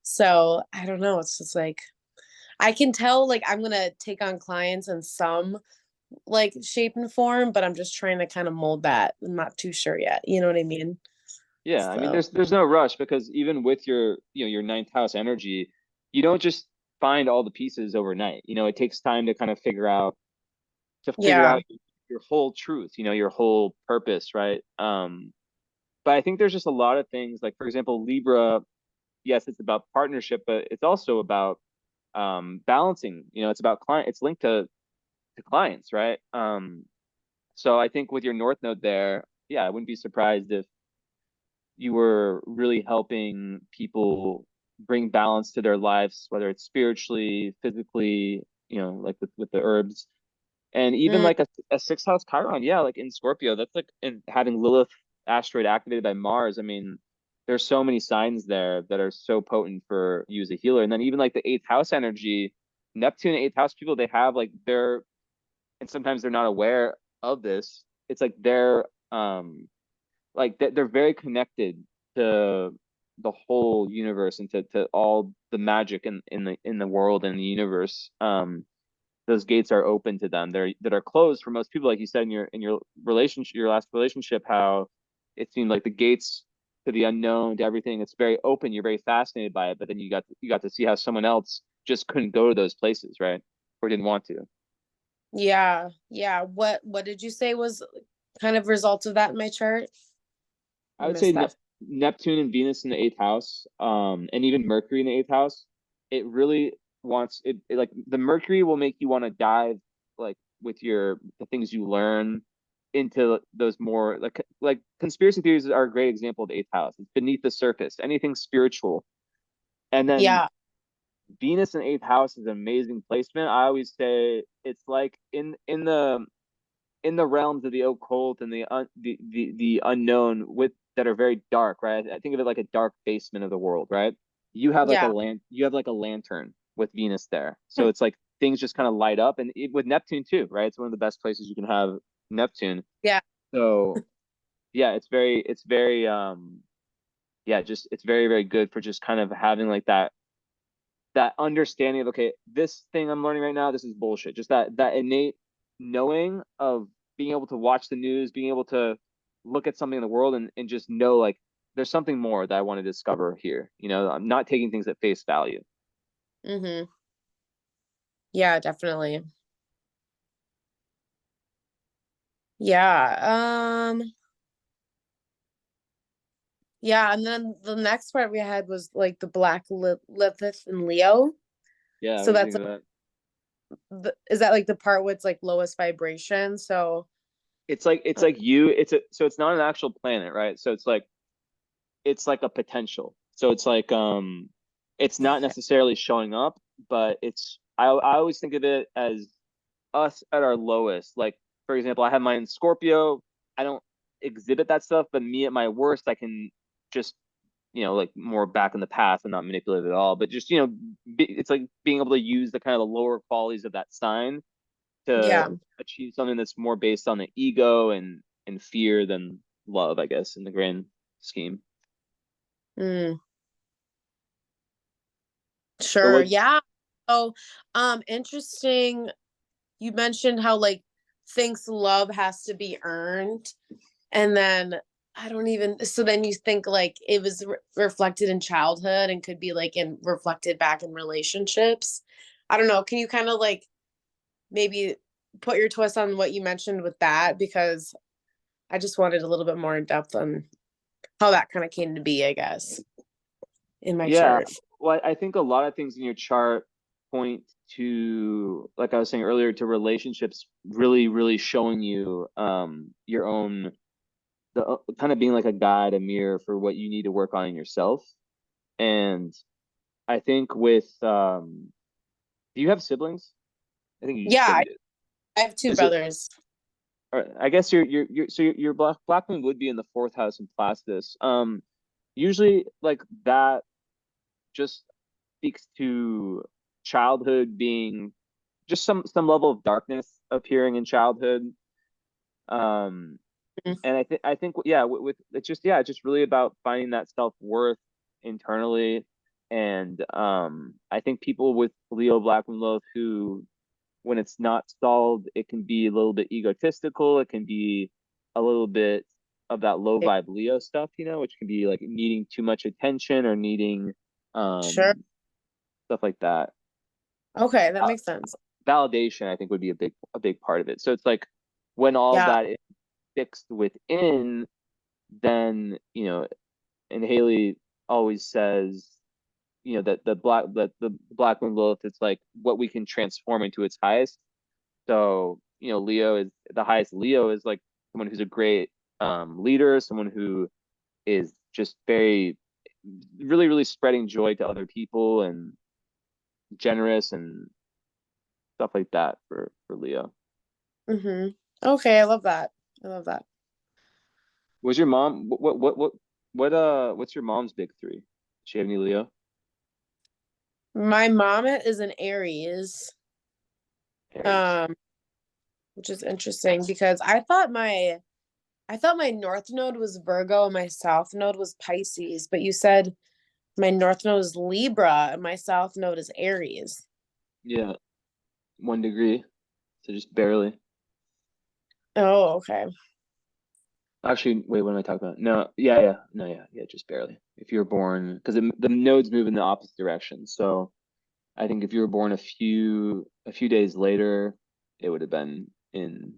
So I don't know. It's just like I can tell like I'm gonna take on clients in some like shape and form, but I'm just trying to kind of mold that. I'm not too sure yet. You know what I mean? Yeah, I mean, So there's no rush because even with your, your ninth house energy, you don't just find all the pieces overnight. It takes time to kind of figure yeah. out your whole truth, your whole purpose, right? But I think there's just a lot of things like, for example, Libra, yes, it's about partnership, but it's also about balancing. It's about client, it's linked to clients, right? So I think with your North Node there, yeah, I wouldn't be surprised if you were really helping people bring balance to their lives, whether it's spiritually, physically, like with the herbs. And even Mm, like a sixth house Chiron, yeah, like in Scorpio, that's like in having Lilith asteroid activated by Mars. I mean, there's so many signs there that are so potent for you as a healer. And then even like the eighth house energy, Neptune, eighth house people, they have like and sometimes they're not aware of this. It's like they're very connected to the whole universe and to all the magic in the world and the universe. Those gates are open to them. That are closed for most people, like you said in your relationship, your last relationship, how it seemed like the gates to the unknown, to everything, it's very open. You're very fascinated by it, but then you got to see how someone else just couldn't go to those places, right? Or didn't want to. yeah. Yeah. What did you say was kind of results of that in my chart? I I would say missed that. Neptune and Venus in the eighth house, and even Mercury in the eighth house. It really wants like the Mercury will make you want to dive like with the things you learn into those more like conspiracy theories are a great example of the eighth house. It's beneath the surface, anything spiritual. And then Yeah. Venus in eighth house is an amazing placement. I always say it's like in the realms of the occult and the unknown with that are very dark, right? I think of it like a dark basement of the world, right? Yeah. You have like a lantern with Venus there. So it's like things just kind of light up and with Neptune too, right? It's one of the best places you can have Neptune. Yeah. So yeah, it's very yeah, just it's very, very good for just kind of having like that understanding of, okay, this thing I'm learning right now, this is bullshit. Just that innate knowing of being able to watch the news, being able to look at something in the world and just know like there's something more that I want to discover here. I'm not taking things at face value. Mm-hmm. Yeah, definitely. Yeah. Yeah, and then the next part we had was like the Black Lilith and Leo. Yeah, So what do you that's think of that? is that like the part where it's like lowest vibration? So It's uh, like so it's not an actual planet, right? So it's like a potential. So it's not okay. necessarily showing up, but I always think of it as us at our lowest. Like, for example, I have mine in Scorpio. I don't exhibit that stuff, but me at my worst, I can just, like more back in the past and not manipulate it at all. But just, it's like being able to use the kind of the lower qualities of that sign to Yeah. achieve something that's more based on the ego and fear than love, I guess, in the grand scheme. Mm, But sure. what, Yeah. So interesting. You mentioned how like thinks love has to be earned. And then I don't even, so then you think like it was reflected in childhood and could be like in reflected back in relationships. I don't know. Can you kind of like maybe put your twist on what you mentioned with that? Because I just wanted a little bit more in depth on how that kind of came to be, I guess, in my yeah, chart. well, I think a lot of things in your chart point to, like I was saying earlier, to relationships really, really showing you your own kind of being like a guide, a mirror for what you need to work on in yourself. And I think with do you have siblings? I think you Yeah, said you did. I have two Is it? brothers. Or I guess your black moon would be in the fourth house in Placidus. Usually like that just speaks to childhood being just some level of darkness appearing in childhood. Um, Mm. and I think yeah, with it's just yeah, it's just really about finding that self-worth internally. And I think people with Leo Black and Lilith who, when it's not solved, it can be a little bit egotistical. It can be a little bit of that low vibe Leo stuff, which can be like needing too much attention or needing Sure. stuff like that. Okay, that Uh, makes sense. Validation, I think, would be a big part of it. So it's like when all Yeah, that is fixed within, then and Haley always says, that the black moon Lilith, it's like what we can transform into its highest. So, Leo is the highest. Leo is like someone who's a great leader, someone who is just very, really, really spreading joy to other people and generous and stuff like that for Leo. mm-hmm. Okay, I love that. I love that. Was your mom what's your mom's big three? Does she have any Leo? My mom is an Aries, Aries. um, which is interesting because I thought my north node was Virgo and my south node was Pisces, but you said my north node is Libra and my south node is Aries. Yeah, 1 degree. So just barely. Oh, okay. Actually, wait, what am I talking about? No, yeah, yeah, no, yeah, yeah, just barely. If you were born, because the nodes move in the opposite direction. So I think if you were born a few days later, it would have been in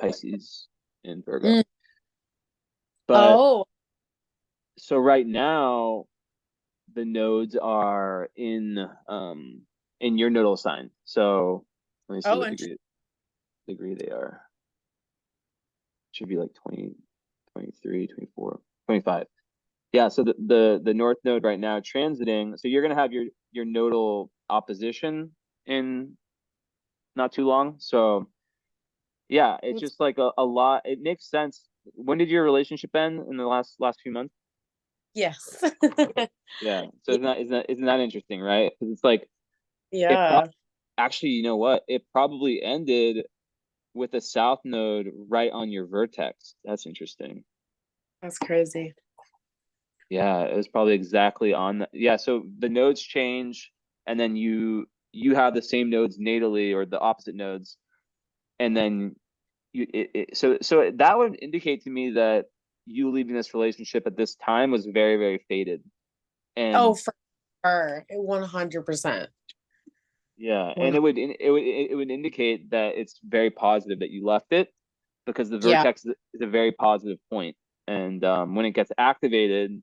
Pisces and Virgo. Mm. But Oh, so right now, the nodes are in your nodal sign. So let me see oh, what interesting. degree they are. Should be like 20, 23, 24, 25. Yeah, so the north node right now transiting. So you're gonna have your nodal opposition in not too long. So yeah, it's just like a lot. It makes sense. When did your relationship end in the last few months? Yes. Yeah. So isn't that interesting, right? Because it's like it pro Yeah, actually, you know what? It probably ended with a south node right on your vertex. That's interesting. that's crazy. Yeah, it was probably exactly on yeah, so the nodes change and then you have the same nodes natally or the opposite nodes, and then so that would indicate to me that you leaving this relationship at this time was very, very fated. Oh, And for sure. 100%. yeah, and One, it would indicate that it's very positive that you left it, because the yeah. vertex is a very positive point. And when it gets activated,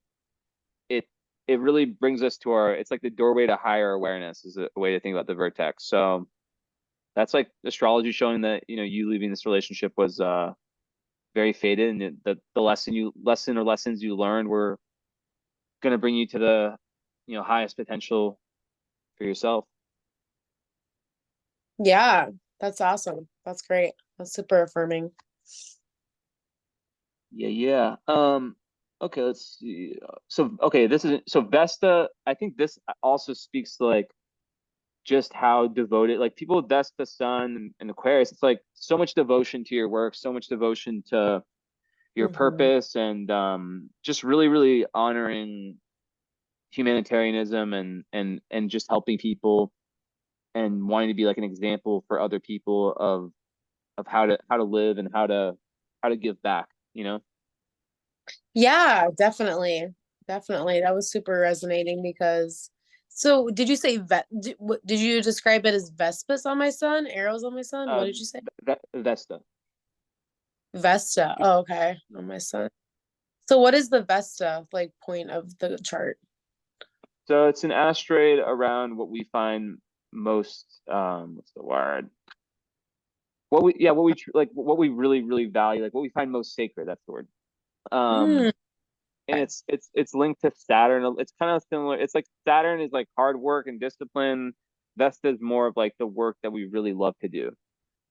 it it really brings us to it's like the doorway to higher awareness is a way to think about the vertex. So that's like astrology showing that you leaving this relationship was very fated, and the lesson or lessons you learned were going to bring you to the highest potential for yourself. Yeah, that's awesome. That's great. That's super affirming. Yeah, yeah. Okay, let's see. So okay, this is so Vesta. I think this also speaks to like just how devoted, like people with Vesta, Sun, and Aquarius. It's like so much devotion to your work, so much devotion to your Hmm. purpose, and just really, really honoring humanitarianism and just helping people and wanting to be like an example for other people of how to live and how to give back, you know? Yeah, definitely. Definitely. That was super resonating because so did you say did you describe it as Vespas on my son? Arrows on my son? What Uh, did you say? Vesta. Vesta. Oh, okay. On my son. So what is the Vesta like point of the chart? So it's an asteroid around what we find most, what's the word? What we really, really value, like what we find most sacred, that's the word. Mm, And okay. it's linked to Saturn. It's kind of similar. It's like Saturn is like hard work and discipline. Vesta is more of like the work that we really love to do,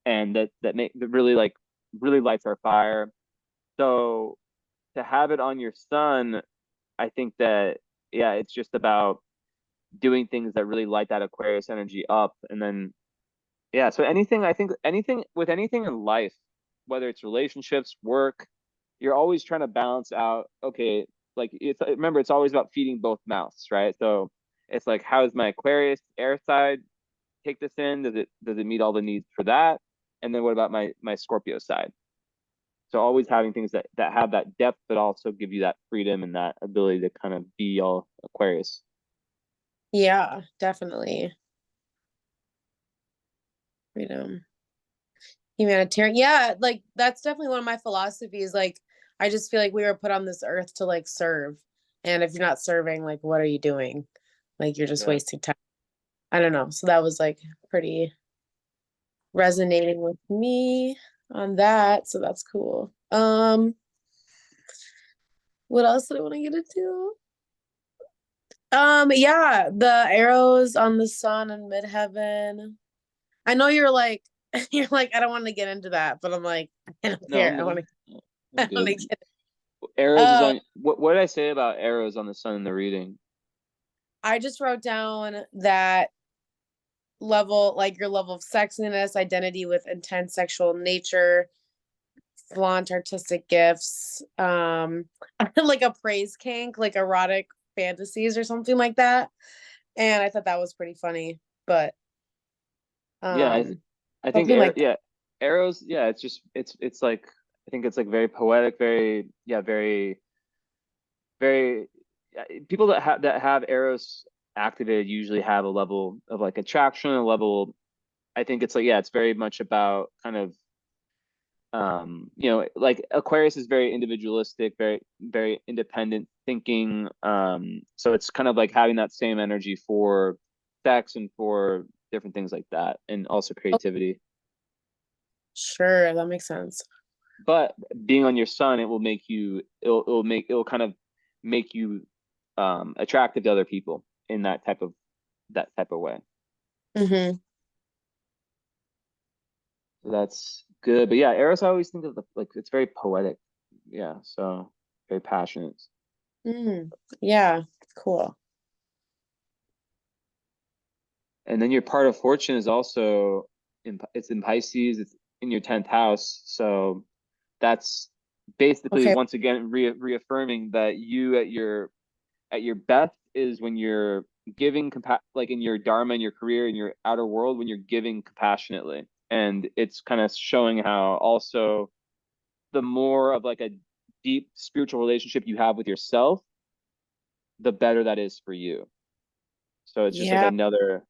and that really like really lights our fire. So to have it on your sun, I think that yeah, it's just about doing things that really light that Aquarius energy up. And then, yeah, so anything, I think anything with anything in life, whether it's relationships, work, you're always trying to balance out, okay, like it's, remember, it's always about feeding both mouths, right? So it's like, how does my Aquarius air side take this in? Does it meet all the needs for that? And then what about my Scorpio side? So always having things that have that depth, but also give you that freedom and that ability to kind of be all Aquarius. Yeah, definitely. Freedom. Humanitarian. Yeah, like that's definitely one of my philosophies. Like I just feel like we were put on this earth to like serve. And if you're not serving, like what are you doing? Like you're just Yeah. wasting time. I don't know. So that was like pretty resonating with me on that. So that's cool. What else did I want to get into? Yeah, the arrows on the sun and midheaven. I know you're like you're like, I don't want to get into that, but I'm like, I don't No, care. I'm I want good. to I'm I want to good. get Arrows is uh on. What did I say about arrows on the sun in the reading? I just wrote down that level, like your level of sexiness, identity with intense sexual nature, flaunt artistic gifts, like a praise kink, like erotic fantasies or something like that. And I thought that was pretty funny, but Yeah, um I think something like that. yeah, arrows. Yeah, it's just it's like I think it's like very poetic, very yeah, very people that have arrows activated usually have a level of like attraction, a level. I think it's like yeah, it's very much about kind of like Aquarius is very individualistic, very independent thinking. So it's kind of like having that same energy for sex and for different things like that, and also Oh, creativity. sure, that makes sense. But being on your sun, it will make you it'll kind of make you attractive to other people in that type of way. Mm-hmm. So that's good. But yeah, Eros, I always think of like it's very poetic. Yeah, so very passionate. Mm. Yeah, cool. And then your part of fortune is also it's in Pisces, it's in your 10th house. So that's basically Okay. once again reaffirming that you at your best is when you're giving like in your dharma, in your career, in your outer world, when you're giving compassionately. And it's kind of showing how also the more of like a deep spiritual relationship you have with yourself, the better that is for you. So it's just like Yeah. another.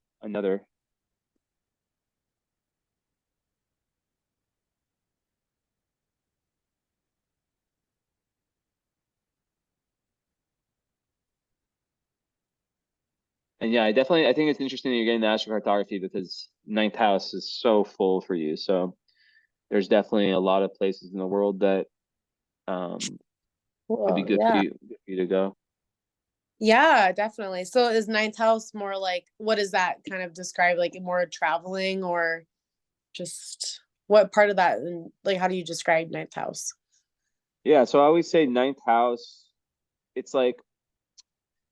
And yeah, I think it's interesting that you're getting the astrocartography because ninth house is so full for you. So there's definitely a lot of places in the world that um could be Cool. good Yeah. for you to go. Yeah, definitely. So is ninth house more like what does that kind of describe? Like more traveling or just what part of that and like how do you describe ninth house? Yeah, so I always say ninth house, it's like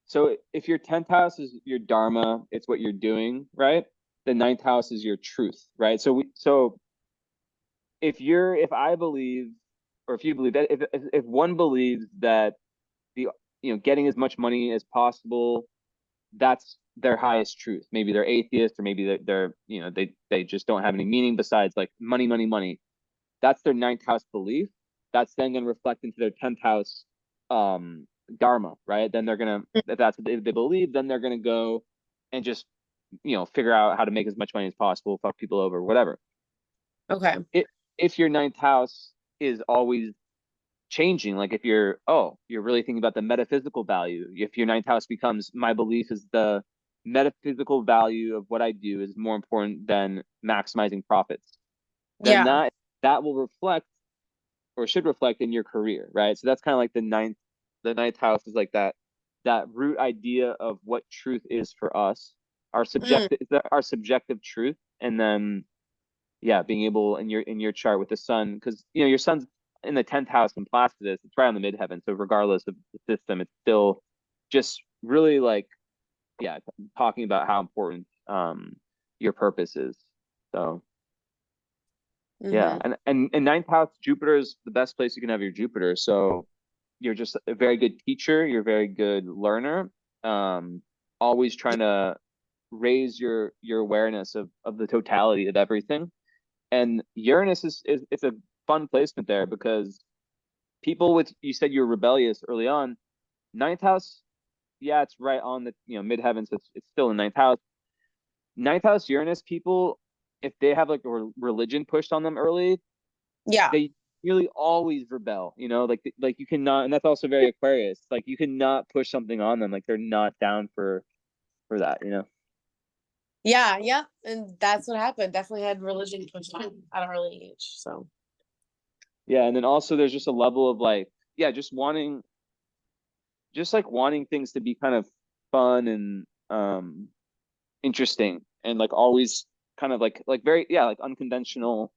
so if your 10th house is your dharma, it's what you're doing, right? The ninth house is your truth, right? So if I believe or if you believe that if one believes that the getting as much money as possible, that's their highest truth. Maybe they're atheist or maybe they just don't have any meaning besides like money, money, money. That's their ninth house belief. That's then going to reflect into their 10th house dharma, right? Then they're gonna if that's what they believe, then they're gonna go and just figure out how to make as much money as possible, fuck people over, whatever. Okay. It if your ninth house is always changing, like if you're really thinking about the metaphysical value, if your ninth house becomes my belief is the metaphysical value of what I do is more important than maximizing profits, then Yeah. that will reflect or should reflect in your career, right? So that's kind of like the ninth house is like that root idea of what truth is for us, Mm, our subjective truth, and then yeah, being able in your chart with the sun, because your sun's in the 10th house in Placidus, it's right on the midheaven. So regardless of the system, it's still just really like yeah, talking about how important your purpose is. So yeah, Hmm. and ninth house Jupiter is the best place you can have your Jupiter. So you're just a very good teacher, you're a very good learner, um, always trying to raise your awareness of the totality of everything. And Uranus is it's a fun placement there because people with, you said you were rebellious early on. Ninth house, yeah, it's right on the, midheaven, so it's still in ninth house. Ninth house Uranus people, if they have like a religion pushed on them early, Yeah. they really always rebel. Like you cannot, and that's also very Aquarius. Like you cannot push something on them. Like they're not down for that. Yeah, yeah. And that's what happened. Definitely had religion pushed on at an early age. So Yeah, and then also there's just a level of like, yeah, just like wanting things to be kind of fun and interesting and like always kind of like very, yeah, like unconventional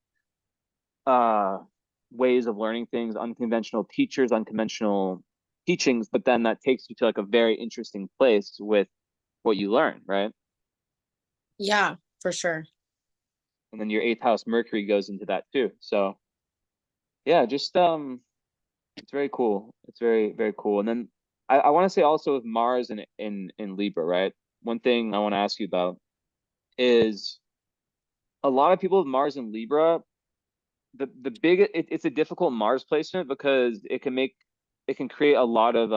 uh ways of learning things, unconventional teachers, unconventional teachings, but then that takes you to like a very interesting place with what you learn, right? yeah, for sure. And then your eighth house Mercury goes into that too. So yeah, just it's very cool. It's very, very cool. And then I want to say also with Mars in Libra, right? One thing I want to ask you about is a lot of people with Mars in Libra, the big it's a difficult Mars placement because it can create a lot of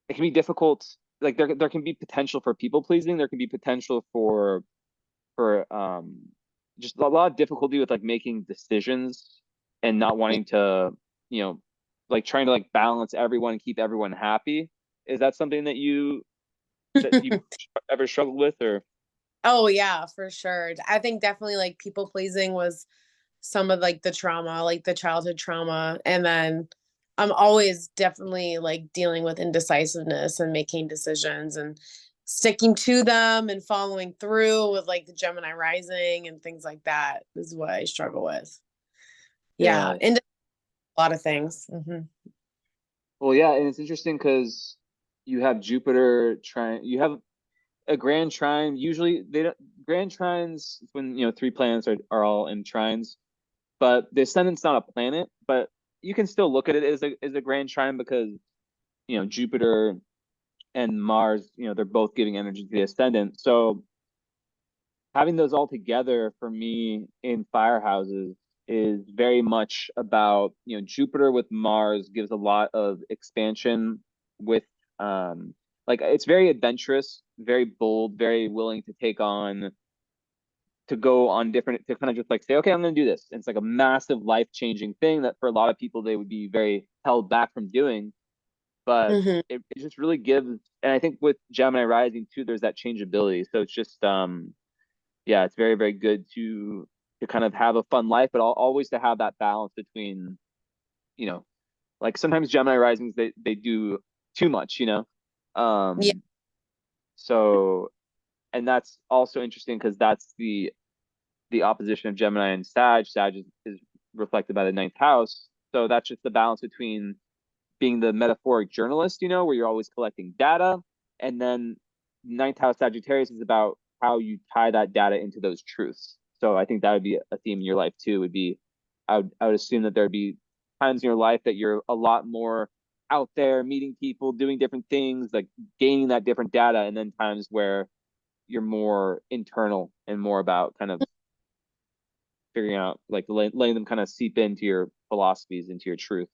it can be difficult. Like there can be potential for people pleasing. There can be potential for just a lot of difficulty with like making decisions and not wanting to, you know, like trying to like balance everyone and keep everyone happy. Is that something that you ever struggled with, or? Oh yeah, for sure. I think definitely like people pleasing was some of like the trauma, like the childhood trauma. And then I'm always definitely like dealing with indecisiveness and making decisions and sticking to them and following through with like the Gemini rising and things like that is what I struggle with. Yeah. Yeah. And a lot of things. Well, yeah, and it's interesting because you have Jupiter trying, you have a grand trine. Usually they don't, grand trines when, three planets are all in trines, but the ascendant's not a planet, but you can still look at it as a grand trine because, Jupiter and Mars, they're both giving energy to the ascendant. So having those all together for me in fire houses is very much about, Jupiter with Mars gives a lot of expansion with like it's very adventurous, very bold, very willing to take on, to go on different, to kind of just like say, okay, I'm going to do this. And it's like a massive life-changing thing that for a lot of people they would be very held back from doing, but Hmm. it just really gives. And I think with Gemini rising too, there's that changeability. So it's just yeah, it's very, very good to kind of have a fun life, but always to have that balance between, you know, like sometimes Gemini risings they do too much. Yeah. Um, so and that's also interesting because that's the opposition of Gemini and Sag. Sag is reflected by the ninth house. So that's just the balance between being the metaphoric journalist, where you're always collecting data, and then ninth house Sagittarius is about how you tie that data into those truths. So I think that would be a theme in your life too. Would be, I would assume that there'd be times in your life that you're a lot more out there meeting people, doing different things, like gaining that different data, and then times where you're more internal and more about kind of figuring out, like letting them kind of seep into your philosophies, into your truth.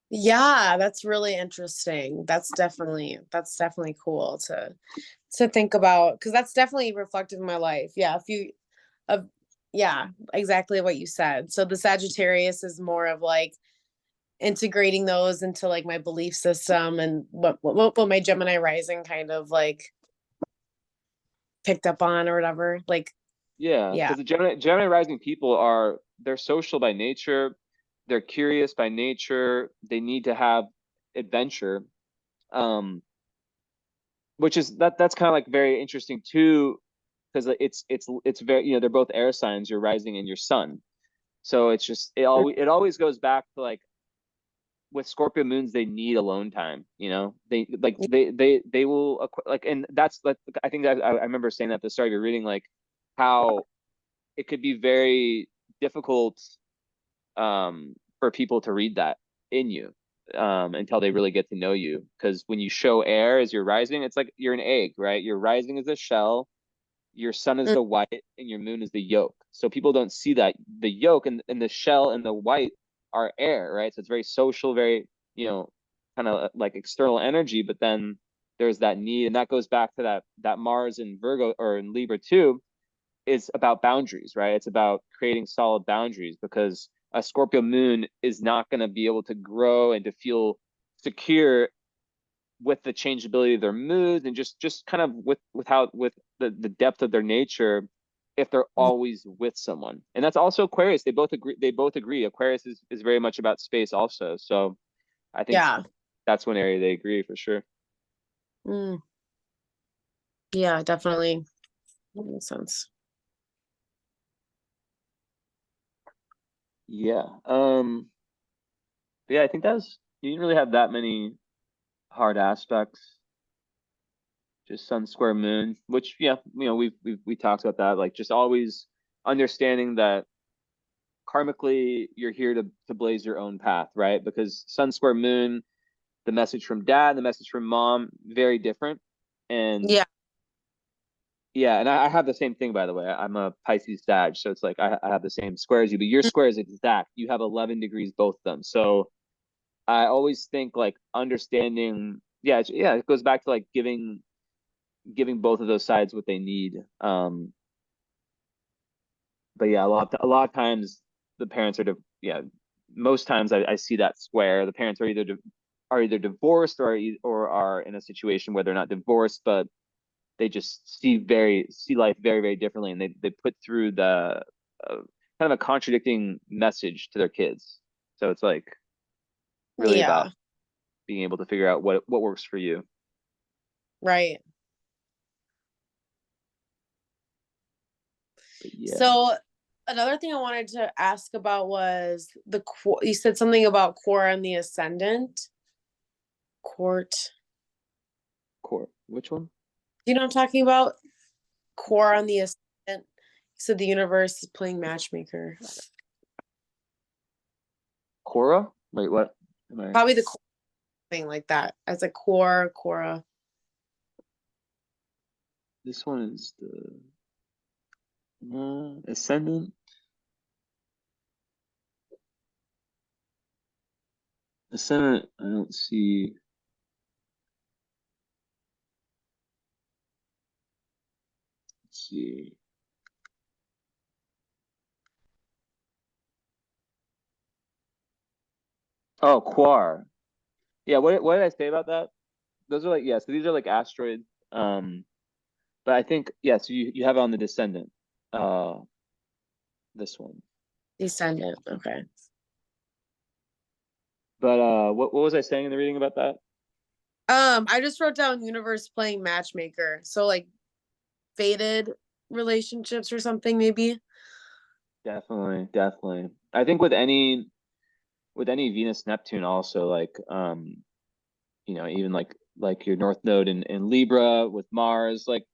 Yeah, that's really interesting. That's definitely cool to think about because that's definitely reflective in my life. Yeah, a few of yeah, exactly what you said. So the Sagittarius is more of like integrating those into like my belief system and what my Gemini rising kind of like picked up on or whatever. Like, Yeah, yeah. because the Gemini rising people they're social by nature, they're curious by nature, they need to have adventure. Um, which is that's kind of like very interesting too, because it's very, they're both air signs, your rising and your sun. So it's just it always goes back to like with Scorpio moons, they need alone time. They will like, and that's like, I think that I remember saying that at the start of your reading, like how it could be very difficult for people to read that in you until they really get to know you. Because when you show air as you're rising, it's like you're an egg, right? Your rising is a shell, your sun is Mm, the white, and your moon is the yolk. So people don't see that the yolk and the shell and the white are air, right? So it's very social, very, kind of like external energy, but then there's that need, and that goes back to that Mars in Virgo or in Libra too, is about boundaries, right? It's about creating solid boundaries, because a Scorpio moon is not going to be able to grow and to feel secure with the changeability of their moods, and just kind of with the depth of their nature, if they're mm, always with someone. And that's also Aquarius. They both agree Aquarius is very much about space also. So I think yeah. that's one area they agree for sure. Mm, yeah, definitely. That makes sense. Yeah. Yeah, I think that's you didn't really have that many hard aspects. Just sun square moon, which, yeah, we talked about that, like just always understanding that karmically you're here to blaze your own path, right? Because sun square moon, the message from dad, the message from mom, very different. And Yeah. yeah, and I have the same thing, by the way. I'm a Pisces Sag, so it's like I have the same square as you, but your square is exact. You have 11 degrees, both of them. So I always think like understanding, yeah, it goes back to like giving both of those sides what they need. But yeah, a lot of times the parents yeah, most times I see that square. The parents are either divorced or are in a situation where they're not divorced, but they just see life very, very differently, and they put through the kind of a contradicting message to their kids. So it's like really about Yeah. being able to figure out what works for you. Right. But yeah, So another thing I wanted to ask about was you said something about Quora and the ascendant. Court. core. Which one? You know what I'm talking about? Quora on the ascendant. You said the universe is playing matchmaker. Cora? Wait, what? Am I? Probably the core thing like that. As a core, Quora. This one is the ascendant. Ascendant. I don't see. Let's see. Oh, Quar. Yeah. What did I say about that? Those are like, yeah. So these are like asteroids. But I think, yeah. So you have it on the descendant. Uh, this one. Descendant. Okay. But what was I saying in the reading about that? I just wrote down universe playing matchmaker. So like fated relationships or something, maybe. Definitely, definitely. I think with any Venus Neptune also, like even like your North Node in Libra with Mars, like,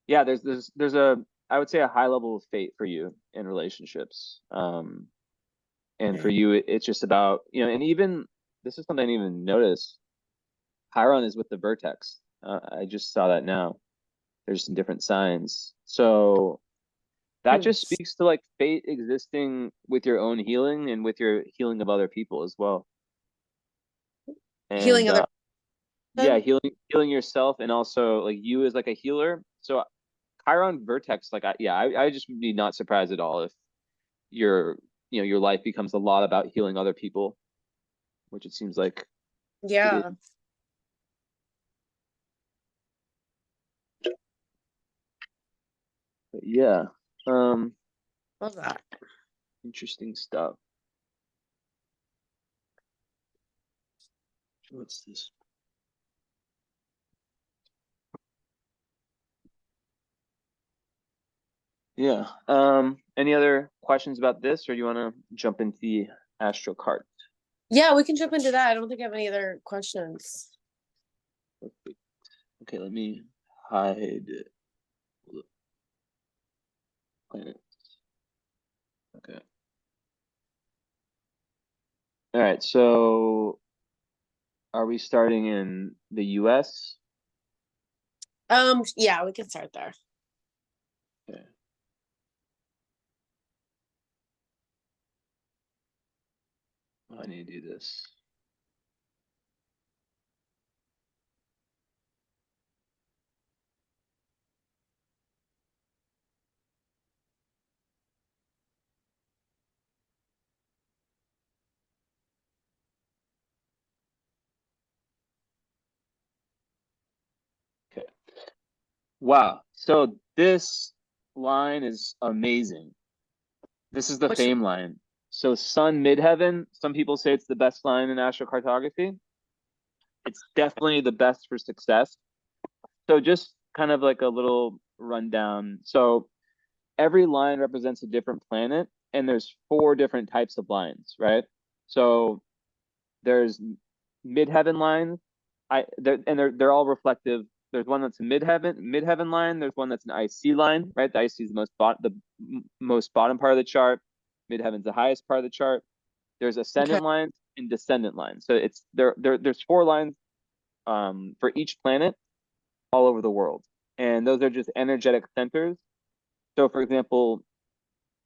yeah, there's a, I would say, a high level of fate for you in relationships. And for Okay. you, it's just about, and even this is something I didn't even notice. Chiron is with the vertex. I just saw that now. There's some different signs. So that Hmm. just speaks to like fate existing with your own healing and with your healing of other people as well. Healing And other yeah, person? healing yourself, and also like you as like a healer. So Chiron vertex, like, I just would be not surprised at all if your your life becomes a lot about healing other people, which it seems like it is. Yeah. But yeah, um, Love that. interesting stuff. What's this? Yeah. Any other questions about this, or do you want to jump into the astro card? Yeah, we can jump into that. I don't think I have any other questions. Okay, let me hide planets. Okay. All right, so are we starting in the US? Yeah, we can start there. Okay. I need to do this. Okay. Wow. So this line is amazing. This is the Which fame line. So sun midheaven, some people say it's the best line in astrocartography. It's definitely the best for success. So just kind of like a little rundown. So every line represents a different planet, and there's four different types of lines, right? So there's midheaven lines. They're all reflective. There's one that's a midheaven line. There's one that's an IC line, right? The IC is the most bottom part of the chart. Midheaven's the highest part of the chart. There's okay. ascendant lines and descendant lines. So it's there's four lines for each planet all over the world. And those are just energetic centers. So for example,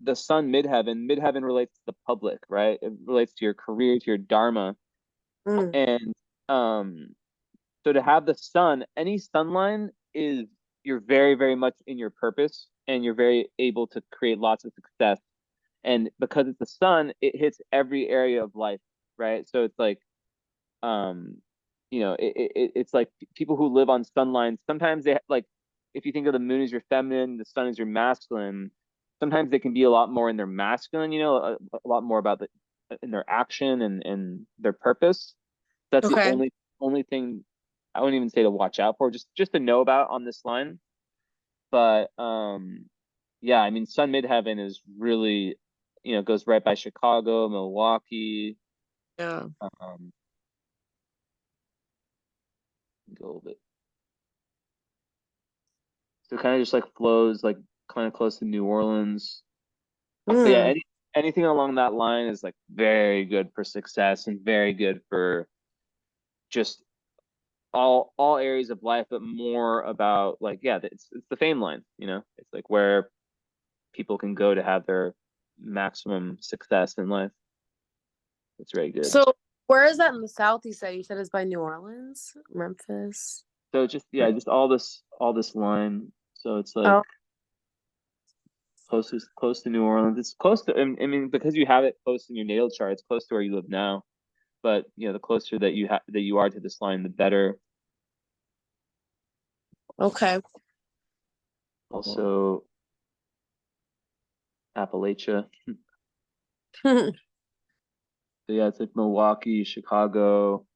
the sun midheaven relates to the public, right? It relates to your career, to your dharma. Mm, And um so to have the sun, any sun line is you're very, very much in your purpose and you're very able to create lots of success. And because it's the sun, it hits every area of life, right? So it's like um it's like people who live on sun lines, sometimes they like, if you think of the moon as your feminine, the sun is your masculine, sometimes they can be a lot more in their masculine, a lot more about the in their action and their purpose. That's the okay. only thing I wouldn't even say to watch out for, just to know about on this line. But yeah, I mean, sun midheaven is really, goes right by Chicago, Milwaukee. Yeah. um go a little bit. So it kind of just like flows like kind of close to New Orleans. But yeah, Mm, anything along that line is like very good for success and very good for just all areas of life, but more about like, yeah, it's the fame line, it's like where people can go to have their maximum success in life. It's very good. so where is that in the South? You said it's by New Orleans, Memphis. So just, yeah, just all this line. So it's like Oh, close to New Orleans. It's close to, I mean, because you have it close in your natal chart, it's close to where you live now. But the closer that you are to this line, the better. okay. Also, Appalachia. So yeah, it's like Milwaukee, Chicago.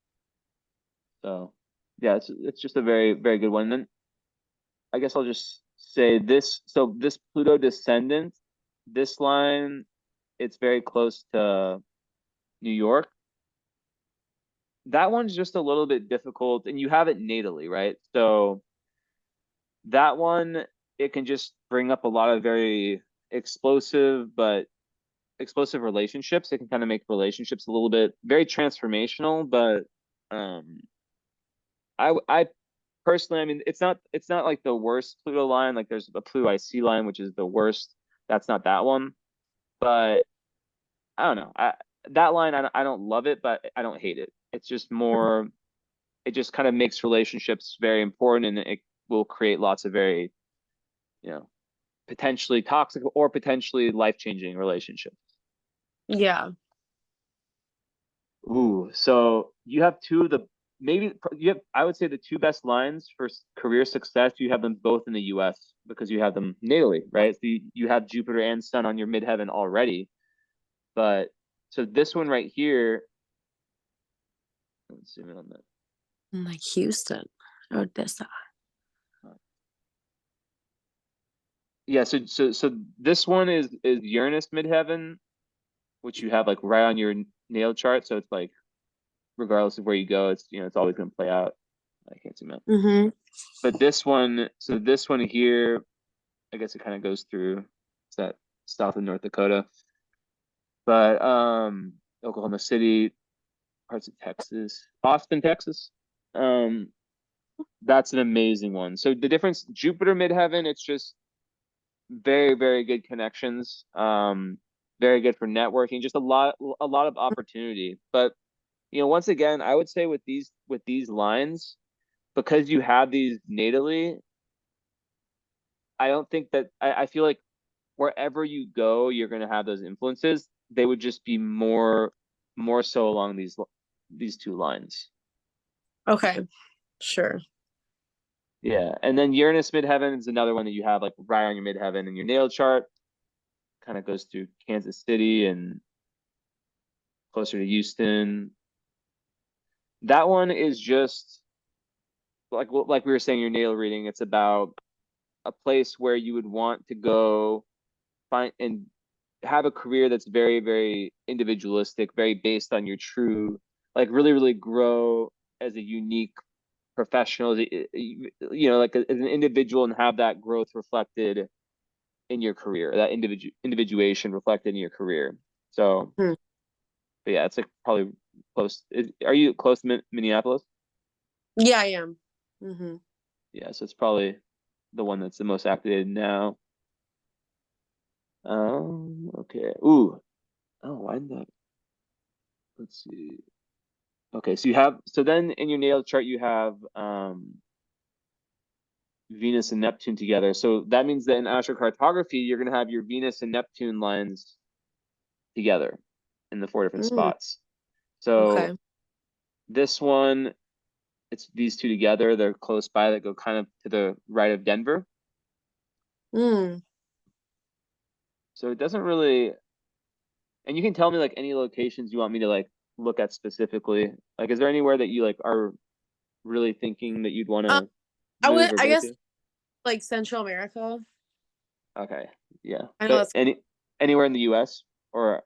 So yeah, it's just a very, very good one. And then I guess I'll just say this. So this Pluto descendant, this line, it's very close to New York. That one's just a little bit difficult, and you have it natally, right? So that one, it can just bring up a lot of very explosive, but explosive relationships. It can kind of make relationships a little bit very transformational, but um I personally, I mean, it's not like the worst Pluto line. Like there's a Pluto IC line, which is the worst. That's not that one. But I don't know. That line, I don't love it, but I don't hate it. It's just more, it just kind of makes relationships very important, and it will create lots of very, you know, potentially toxic or potentially life-changing relationships. Yeah. Ooh, so you have two of the, maybe you have, I would say, the two best lines for career success. You have them both in the US because you have them natally, right? So you have Jupiter and Sun on your midheaven already. But so this one right here, let's zoom in on that. Like Houston, Odessa. Yeah, so this one is Uranus midheaven, which you have like right on your natal chart. So it's like regardless of where you go, it's it's always going to play out. I can't zoom out. Mm-hmm. But this one, so this one here, I guess it kind of goes through, it's that south of North Dakota, but Oklahoma City, parts of Texas, Austin, Texas. Um, that's an amazing one. So the difference, Jupiter midheaven, it's just very, very good connections. Very good for networking, just a lot of opportunity. But once again, I would say with these lines, because you have these natally, I don't think that I feel like wherever you go, you're going to have those influences. They would just be more so along these two lines. Okay, sure. Yeah, and then Uranus midheaven is another one that you have like right on your midheaven in your natal chart. Kind of goes through Kansas City and closer to Houston. That one is just like we were saying your natal reading. It's about a place where you would want to go find and have a career that's very, very individualistic, very based on your true, like really, really grow as a unique professional, like as an individual and have that growth reflected in your career, that individuation reflected in your career. So, Hmm. but yeah, it's like probably close. Are you close to Minneapolis? Yeah, I am. Mm-hmm. Yeah, so it's probably the one that's the most activated now. Okay. Ooh. Oh, why did that? Let's see. Okay, so then in your natal chart you have Venus and Neptune together. So that means that in astrocartography you're going to have your Venus and Neptune lines together in the four different Mm, spots. So okay. this one, it's these two together. They're close by. That go kind of to the right of Denver. Mm. So it doesn't really. And you can tell me like any locations you want me to like look at specifically. Like, is there anywhere that you like are really thinking that you'd want Um, to move or I go guess to? like Central America. Okay, yeah. I know But that's anywhere in the US or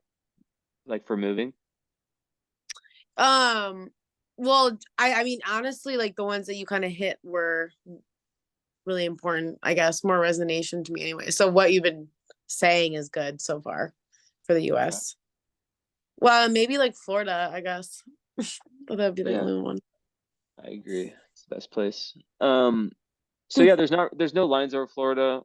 like for moving? um well, I mean honestly like the ones that you kind of hit were really important, I guess, more resonation to me anyway. So what you've been saying is good so far for the Okay. US. Well, maybe like Florida, I guess. But that'd be the Yeah, only one. I agree. It's the best place. So yeah, there's no lines over Florida,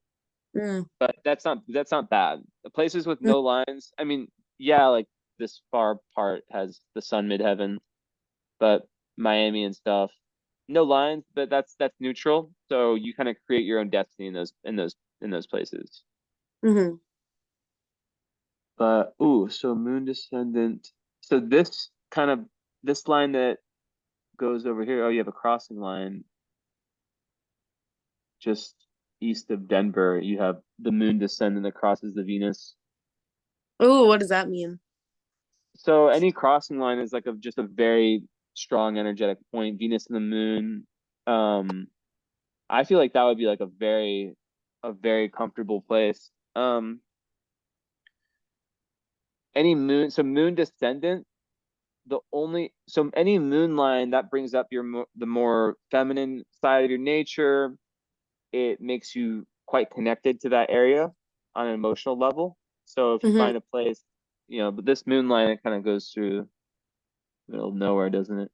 Mm, but that's not bad. The places with mm, no lines, I mean, yeah, like this far part has the sun midheaven, but Miami and stuff, no lines, but that's neutral. So you kind of create your own destiny in those places. mhm. But ooh, so moon descendant. So this line that goes over here. Oh, you have a crossing line just east of Denver. You have the moon descendant that crosses the Venus. Ooh, what does that mean? So any crossing line is like just a very strong energetic point. Venus and the moon. Um, I feel like that would be like a very comfortable place. Any moon, so moon descendant, so any moon line that brings up the more feminine side of your nature. It makes you quite connected to that area on an emotional level. So if you Hmm. find a place, but this moon line, it kind of goes through the middle of nowhere, doesn't it?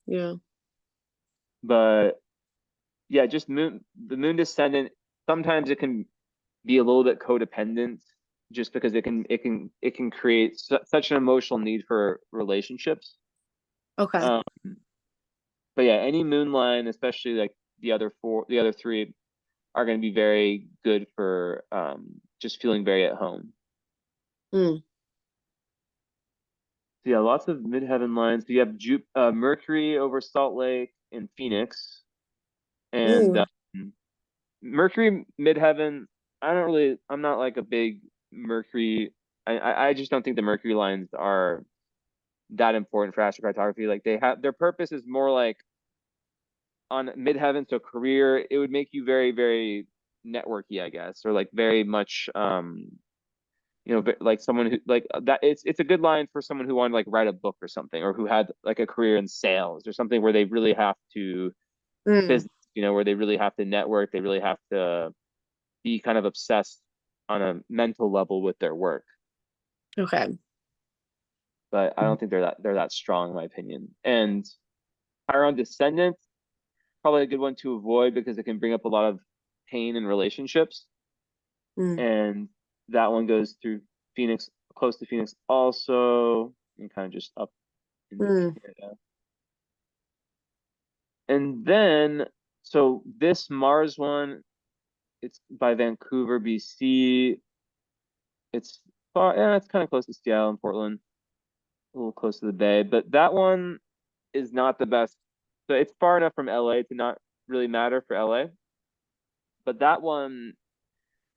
Yeah. But yeah, just the moon descendant, sometimes it can be a little bit codependent just because it can create such an emotional need for relationships. Okay. Um, but yeah, any moon line, especially like the other three are going to be very good for just feeling very at home. Mm. So yeah, lots of midheaven lines. So you have Mercury over Salt Lake and Phoenix, and Ooh. Mercury midheaven. I'm not like a big Mercury. I just don't think the Mercury lines are that important for astrocartography. Like their purpose is more like on midheaven, so career. It would make you very, very networky, I guess, or like very much you know, like someone who like that. It's a good line for someone who wanted to like write a book or something, or who had like a career in sales or something where they really have to Mm, business, you know, where they really have to network, they really have to be kind of obsessed on a mental level with their work. okay. But I don't think they're that strong in my opinion. And Chiron descendant, probably a good one to avoid because it can bring up a lot of pain in relationships. Mm, And that one goes through Phoenix, close to Phoenix also, and kind of just up into mm, Canada. And then, so this Mars one, it's by Vancouver, BC. It's far, yeah, it's kind of close to Seattle and Portland, a little close to the Bay, but that one is not the best. So it's far enough from LA to not really matter for LA, but that one,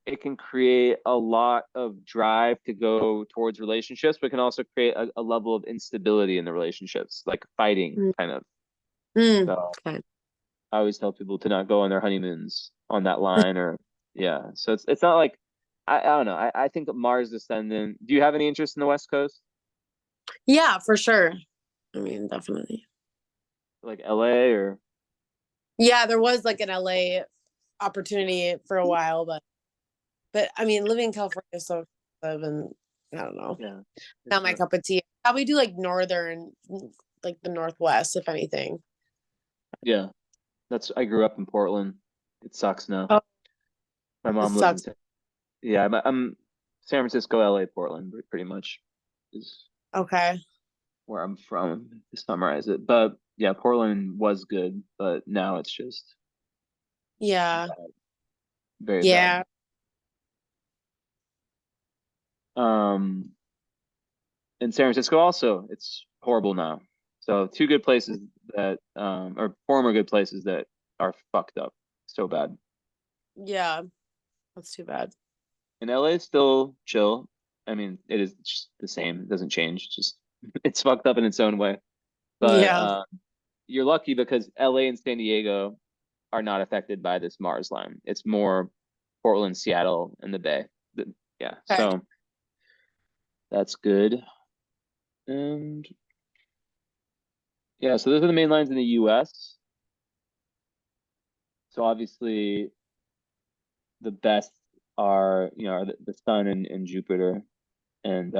it can create a lot of drive to go towards relationships, but can also create a level of instability in the relationships, like fighting mm, kind of. mm. So Okay. I always tell people to not go on their honeymoons on that line, or yeah. So it's not like I don't know. I think Mars descendant. Do you have any interest in the West Coast, Yeah, for sure. I mean, definitely. like LA or Yeah, there was like an LA opportunity for a while, but I mean, living in California is so expensive, and I don't know, yeah, for not my sure. cup of tea. Probably do like northern, like the Northwest, if anything. Yeah, that's I grew up in Portland. It sucks now. Oh, My it mom lives in sucks. San, yeah, I'm San Francisco, LA, Portland, pretty much is Okay. where I'm from to summarize it. But yeah, Portland was good, but now it's just Yeah. bad, very bad. Yeah. Um, in San Francisco also, it's horrible now. So two good places that or former good places that are fucked up so bad. Yeah. That's too bad. And LA is still chill. I mean, it is just the same. It doesn't change. It's just it's fucked up in its own way. But Yeah. you're lucky because LA and San Diego are not affected by this Mars line. It's more Portland, Seattle, and the Bay. Yeah, Okay. so that's good. And yeah, so those are the main lines in the US. So obviously the best are, you know, are the Sun and Jupiter. And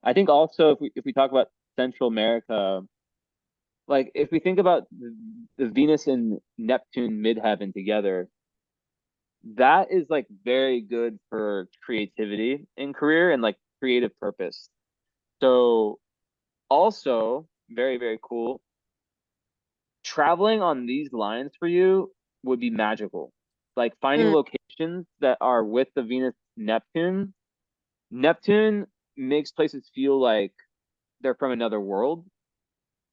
I think also if we talk about Central America, like if we think about the Venus and Neptune midheaven together, that is like very good for creativity in career and like creative purpose. So also very, very cool. Traveling on these lines for you would be magical. Like finding Mm, locations that are with the Venus Neptune. Neptune makes places feel like they're from another world.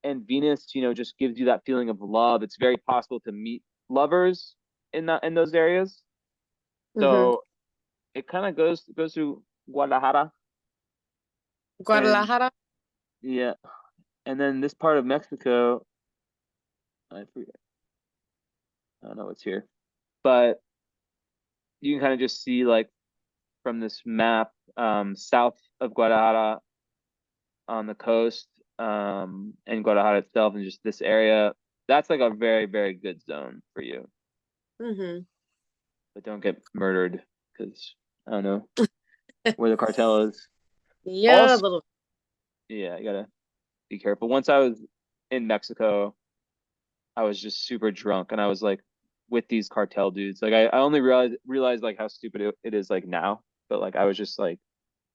And Venus, you know, just gives you that feeling of love. It's very possible to meet lovers in those areas. mm-hmm. So it kind of goes through Guadalajara and Guadalajara. yeah, and then this part of Mexico, I forget, I don't know what's here, but you can kind of just see like from this map, south of Guadalajara on the coast, and Guadalajara itself, and just this area. That's like a very, very good zone for you, Mm-hmm. but don't get murdered because I don't know where the cartel is. Yeah, a Also, little. yeah, you gotta be careful. Once I was in Mexico, I was just super drunk and I was like with these cartel dudes. Like I only realized like how stupid it is like now. But like I was just like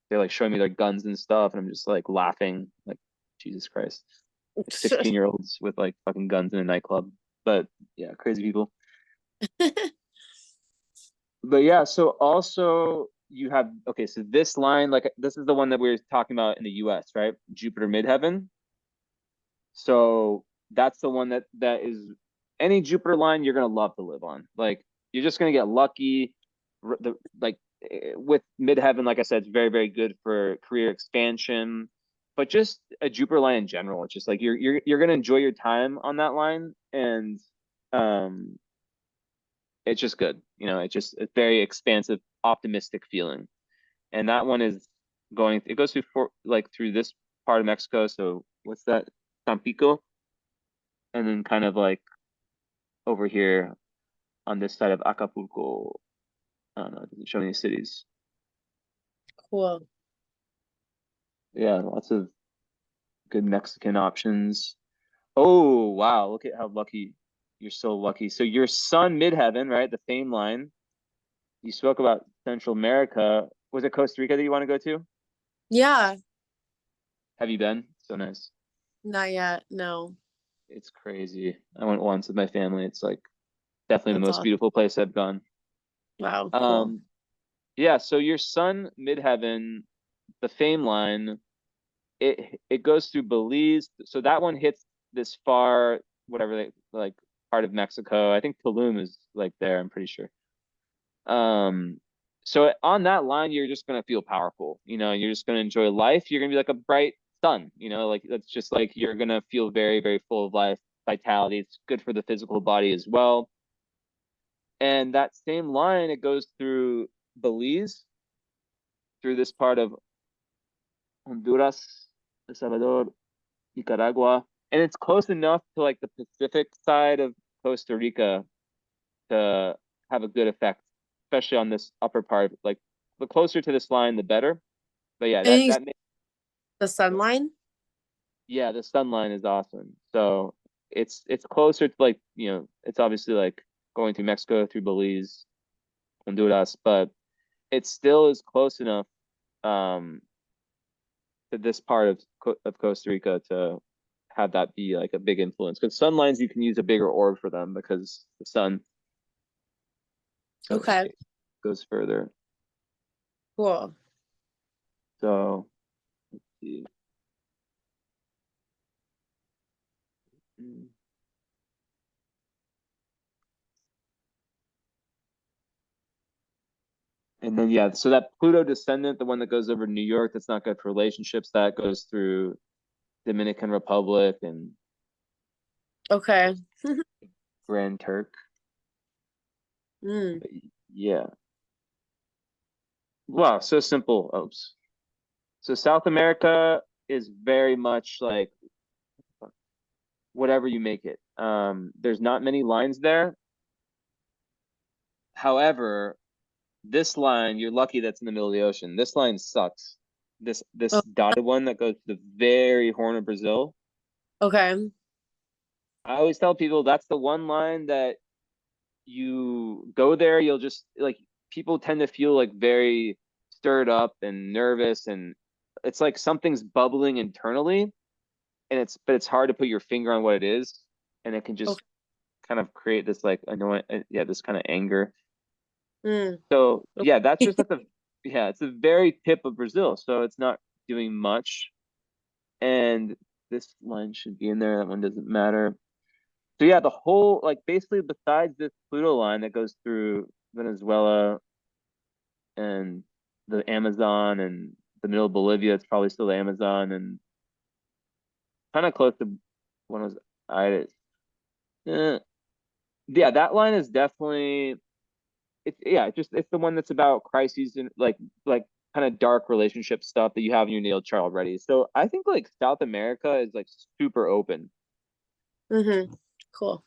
they're like showing me their guns and stuff and I'm just like laughing like Jesus Christ. Like 16-year-olds with like fucking guns in a nightclub. But yeah, crazy people. But yeah, so also you have okay, so this line, like this is the one that we were talking about in the US, right? Jupiter midheaven. So that's the one that is any Jupiter line you're gonna love to live on. Like you're just gonna get lucky. The like with midheaven, like I said, it's very very good for career expansion. But just a Jupiter line in general, it's just like you're gonna enjoy your time on that line, and um, it's just good. You know, it's very expansive, optimistic feeling. and that one is going. It goes through through this part of Mexico. So what's that? Tampico, and then kind of like over here on this side of Acapulco. I don't know. It doesn't show any cities. Cool. Yeah, lots of good Mexican options. Oh, wow. Look at how lucky. You're so lucky. So your sun midheaven, right? The fame line. You spoke about Central America. Was it Costa Rica that you want to go to? Yeah, Have you been? So nice. not yet. No. It's crazy. I went once with my family. It's like definitely the That's most awesome. beautiful place I've gone. Wow, cool. Um, yeah, so your sun midheaven, the fame line, it goes through Belize. So that one hits this far, whatever they like part of Mexico. I think Tulum is like there, I'm pretty sure. Um, so on that line, you're just gonna feel powerful. You're just gonna enjoy life. You're gonna be like a bright sun. Like that's just like you're gonna feel very, very full of life, vitality. It's good for the physical body as well. And that same line, it goes through Belize, through this part of Honduras, El Salvador, Nicaragua, and it's close enough to like the Pacific side of Costa Rica to have a good effect, especially on this upper part. Like the closer to this line, the better. But yeah, And that you, that makes the sun line? yeah, the sun line is awesome. So it's closer to like, it's obviously like going through Mexico, through Belize, Honduras, but it still is close enough um to this part of Costa Rica to have that be like a big influence. Because sun lines you can use a bigger orb for them because the sun, so Okay, it goes further. cool. So and then yeah, so that Pluto descendant, the one that goes over New York, that's not good for relationships. That goes through Dominican Republic and Okay. Grand Turk. Mm. But yeah. Wow, so simple. Oops. So South America is very much like whatever you make it. There's not many lines there. However, this line, you're lucky that's in the middle of the ocean. This line sucks. This Oh, dotted one that goes to the very horn of Brazil. okay. I always tell people that's the one line that you go there, you'll just like people tend to feel like very stirred up and nervous, and it's like something's bubbling internally, and it's hard to put your finger on what it is, and it can just Okay. kind of create this like annoying, yeah, this kind of anger. Mm. So yeah, that's Okay. just at the yeah, it's the very tip of Brazil, so it's not doing much. And this line should be in there. That one doesn't matter. So yeah, the whole like basically besides this Pluto line that goes through Venezuela and the Amazon and the middle of Bolivia, it's probably still the Amazon and kind of close to Buenos Aires. Eh, yeah, that line is definitely it's yeah, it's the one that's about crises and like kind of dark relationship stuff that you have in your natal chart already. So I think like South America is like super open. Mm-hmm. Cool.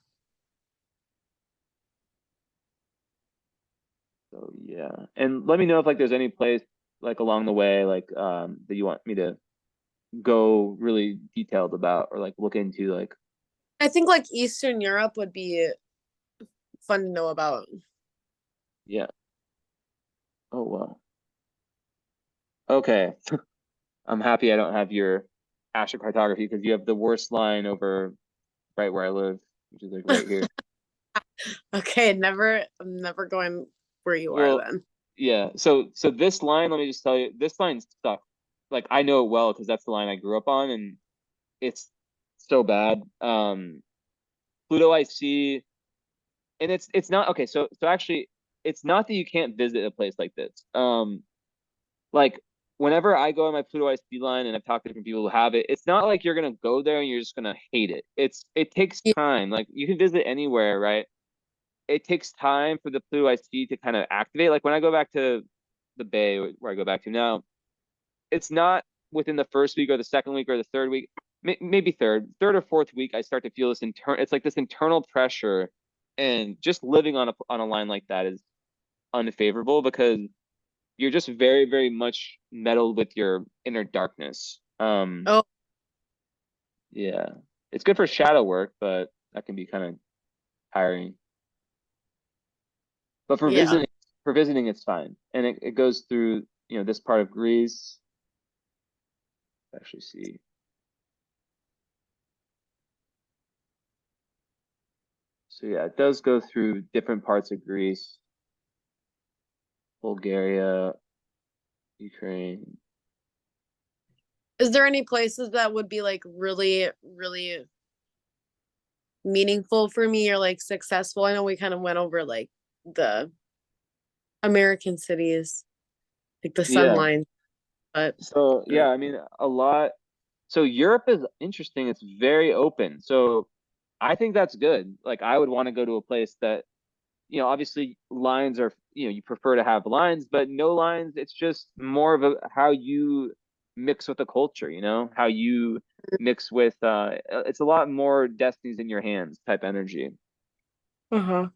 So yeah. And let me know if like there's any place like along the way like that you want me to go really detailed about or like look into like I think like Eastern Europe would be fun to know about. yeah. Oh well. Okay. I'm happy I don't have your astrocartography because you have the worst line over right where I live, which is like right here. Okay, I'm never going where you are Well, then. yeah. So this line, let me just tell you, this line sucks. Like I know it well because that's the line I grew up on, and it's so bad. Pluto I see, and it's not okay. So actually, it's not that you can't visit a place like this. Like whenever I go on my Pluto IC line and I've talked to different people who have it, it's not like you're gonna go there and you're just gonna hate it. It takes Yeah. time. Like you can visit anywhere, right? It takes time for the Pluto IC to kind of activate. Like when I go back to the Bay where I go back to now. It's not within the first week or the second week or the third week, maybe third or fourth week. I start to feel this internal. It's like this internal pressure, and just living on a line like that is unfavorable because you're just very, very much meddled with your inner darkness. Oh, Yeah, it's good for shadow work, but that can be kind of tiring. But yeah. for visiting, it's fine, and it goes through this part of Greece. Actually, see. So yeah, it does go through different parts of Greece, Bulgaria, Ukraine. Is there any places that would be like really, really meaningful for me or like successful? I know we kind of went over like the American cities, like the Yeah. sunline, but So yeah, I mean a lot. So Europe is interesting. It's very open. So I think that's good. Like I would want to go to a place that, obviously lines are, you prefer to have lines, but no lines. It's just more of how you mix with the culture, how you mix with it's a lot more destinies in your hands type energy. uh-huh.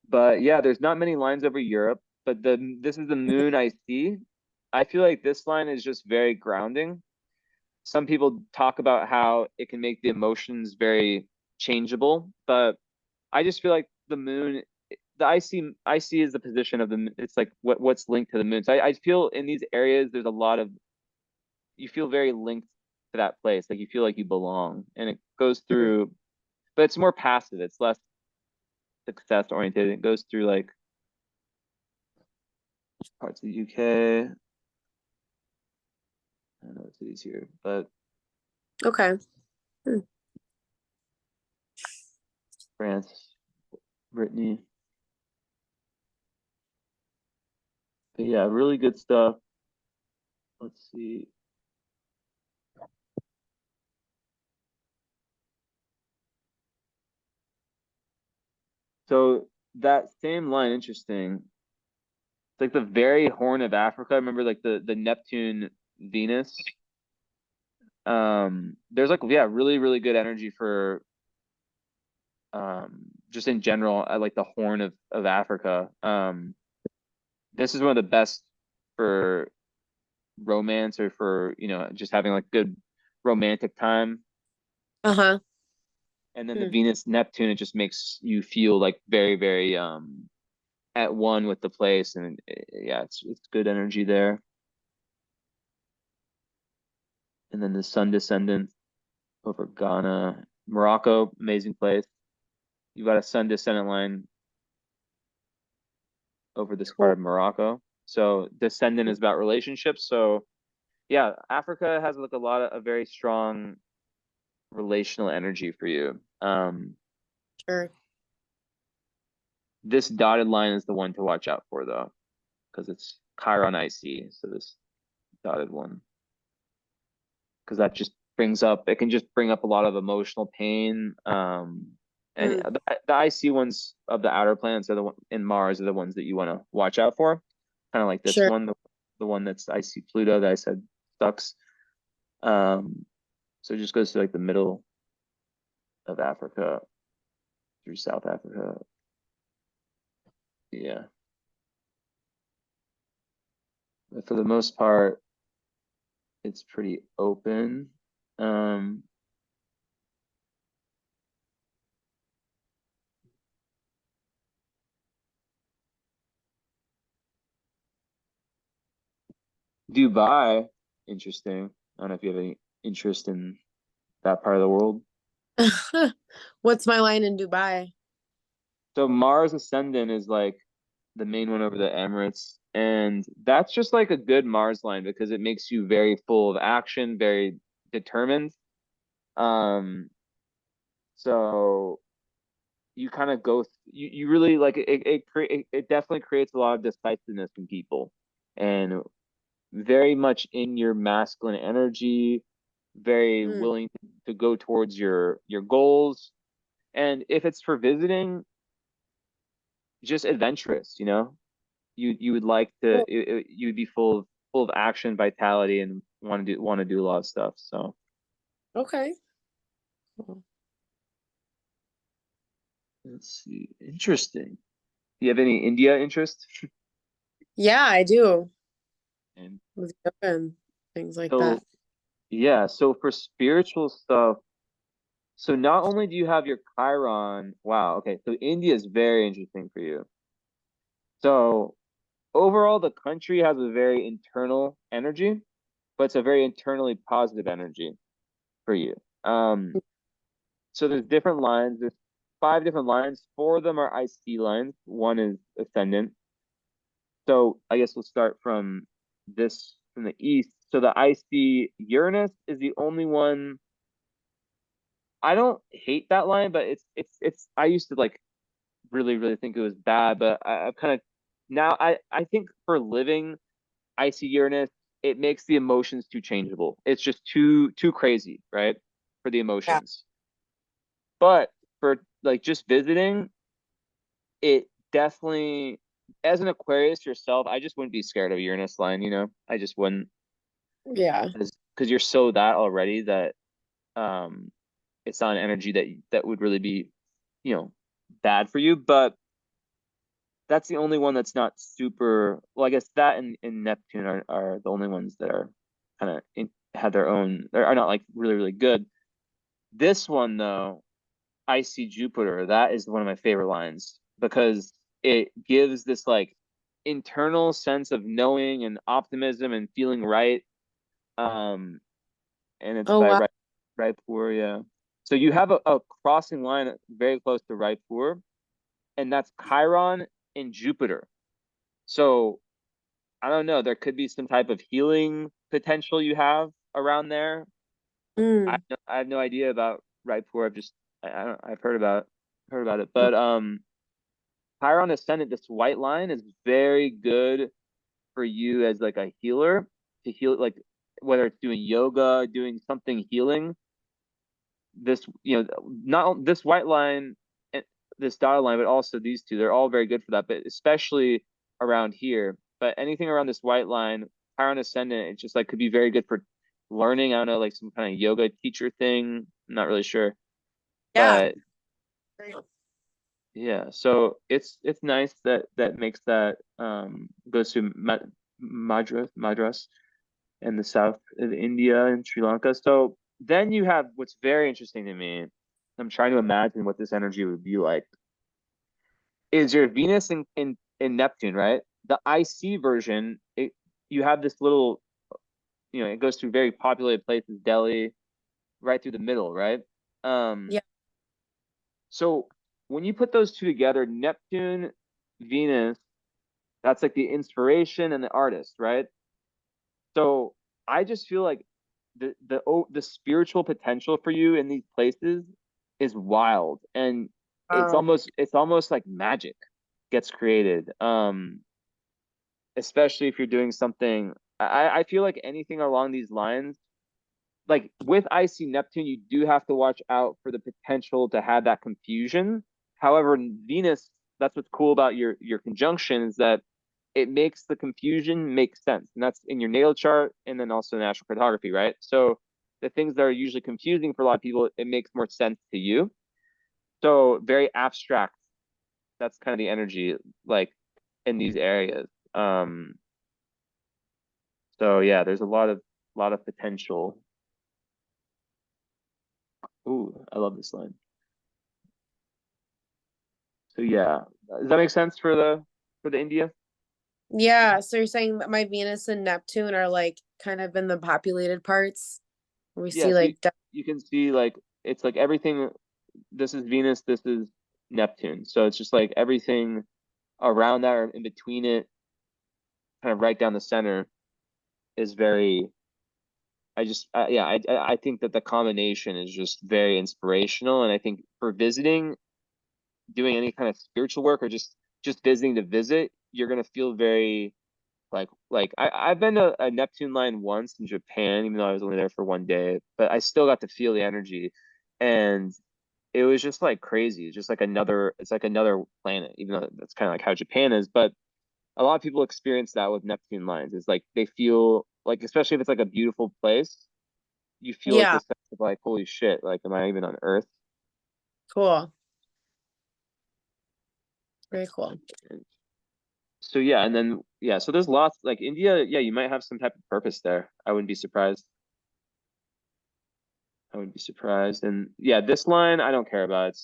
But yeah, there's not many lines over Europe, but this is the moon I see. I feel like this line is just very grounding. Some people talk about how it can make the emotions very changeable, but I just feel like the moon, the I see is the position of it's like what's linked to the moon. So I feel in these areas there's a lot of you feel very linked to that place, like you feel like you belong, and it goes through, but it's more passive. It's less success oriented. It goes through like parts of the UK. I don't know what cities here, but Okay. Hmm. France, Brittany. But yeah, really good stuff. Let's see. So that same line, interesting. It's like the very horn of Africa. Remember, like the Neptune Venus. There's like yeah, really really good energy for just in general. I like the horn of Africa. This is one of the best for romance or for just having like good romantic time. Uh-huh. And then the Hmm. Venus Neptune, it just makes you feel like very very at one with the place, and yeah, it's good energy there. And then the Sun Descendant over Ghana, Morocco, amazing place. You got a Sun Descendant line over this part Cool. of Morocco. So Descendant is about relationships. So yeah, Africa has like a lot of a very strong relational energy for you. Sure. This dotted line is the one to watch out for though, because it's Chiron IC. So this dotted one, because that just brings up it can just bring up a lot of emotional pain. And Hmm. the IC ones of the outer planets are the one in Mars are the ones that you want to watch out for. Kind of like this Sure. one, the one that's IC Pluto that I said sucks. Um, so it just goes to like the middle of Africa through South Africa. Yeah. But for the most part, it's pretty open. Um, Dubai, interesting. I don't know if you have any interest in that part of the world. What's my line in Dubai? So Mars Ascendant is like the main one over the Emirates, and that's just like a good Mars line because it makes you very full of action, very determined. Um, so you kind of you really like it definitely creates a lot of decisiveness in people, and very much in your masculine energy, very Hmm. willing to go towards your goals. And if it's for visiting, just adventurous, you would like to Cool. you would be full of action, vitality, and want to do a lot of stuff. So Okay. Cool. let's see. Interesting. Do you have any India interest? Yeah, I do. And With yoga and things like that. so yeah, so for spiritual stuff, so not only do you have your Chiron, wow, okay, so India is very interesting for you. So overall, the country has a very internal energy, but it's a very internally positive energy for you. Um, so there's different lines. There's five different lines. Four of them are IC lines. One is ascendant. So I guess we'll start from from the east. So the IC Uranus is the only one. I don't hate that line, but it's. I used to like really think it was bad, but I've kind of now I think for living IC Uranus, it makes the emotions too changeable. It's just too crazy, right? For the Yeah. emotions. But for like just visiting, it definitely as an Aquarius yourself, I just wouldn't be scared of Uranus line, you know? I just wouldn't Yeah. because you're so that already that um it's not an energy that would really be, you know, bad for you. But that's the only one that's not super well, I guess that and Neptune are the only ones that are kind of have their own are not like really good. This one though, I see Jupiter. That is one of my favorite lines because it gives this like internal sense of knowing and optimism and feeling right. Um, and it's Oh by wow. Raipur, yeah. So you have a crossing line very close to Raipur, and that's Chiron and Jupiter. So I don't know. There could be some type of healing potential you have around there. Mm. I have no idea about Raipur. I don't I've heard about it, but Chiron Ascendant, this white line is very good for you as like a healer to heal, like whether it's doing yoga, doing something healing. This, you know, not this white line, and this dotted line, but also these two, they're all very good for that, but especially around here. But anything around this white line, Chiron Ascendant, it's just like could be very good for learning. I don't know, like some kind of yoga teacher thing. I'm not really sure, Yeah. but yeah, so it's nice that that makes that goes to Madras and the south of India and Sri Lanka. So then you have what's very interesting to me. I'm trying to imagine what this energy would be like. Is your Venus in Neptune, right? The IC version, you have this little, you know, it goes through very populated places, Delhi, right through the middle, right? Um, Yeah. so when you put those two together, Neptune, Venus, that's like the inspiration and the artist, right? So I just feel like the spiritual potential for you in these places is wild, and Wow. it's almost like magic gets created. Especially if you're doing something. I feel like anything along these lines, like with icy Neptune, you do have to watch out for the potential to have that confusion. However, Venus, that's what's cool about your conjunction is that it makes the confusion make sense. And that's in your natal chart and then also in astrocartography, right? So the things that are usually confusing for a lot of people, it makes more sense to you. So very abstract. That's kind of the energy like in these areas. So yeah, there's a lot of potential. Ooh, I love this line. So yeah, does that make sense for the India? Yeah. So you're saying that my Venus and Neptune are like kind of in the populated parts. We Yeah, see so like you can see like it's like everything. This is Venus, this is Neptune. So it's just like everything around that or in between it, kind of right down the center, is very. Yeah, I think that the combination is just very inspirational, and I think for visiting, doing any kind of spiritual work or just visiting to visit, you're gonna feel very like I've been to a Neptune line once in Japan, even though I was only there for one day, but I still got to feel the energy, and it was just like crazy. It's just like it's like another planet, even though that's kind of like how Japan is. But a lot of people experience that with Neptune lines. It's like they feel like, especially if it's like a beautiful place, you feel like Yeah, this sense of like, holy shit, like, am I even on Earth? cool. Very cool. So yeah, and then yeah, so there's lots like India. Yeah, you might have some type of purpose there. I wouldn't be surprised. I wouldn't be surprised. And yeah, this line I don't care about.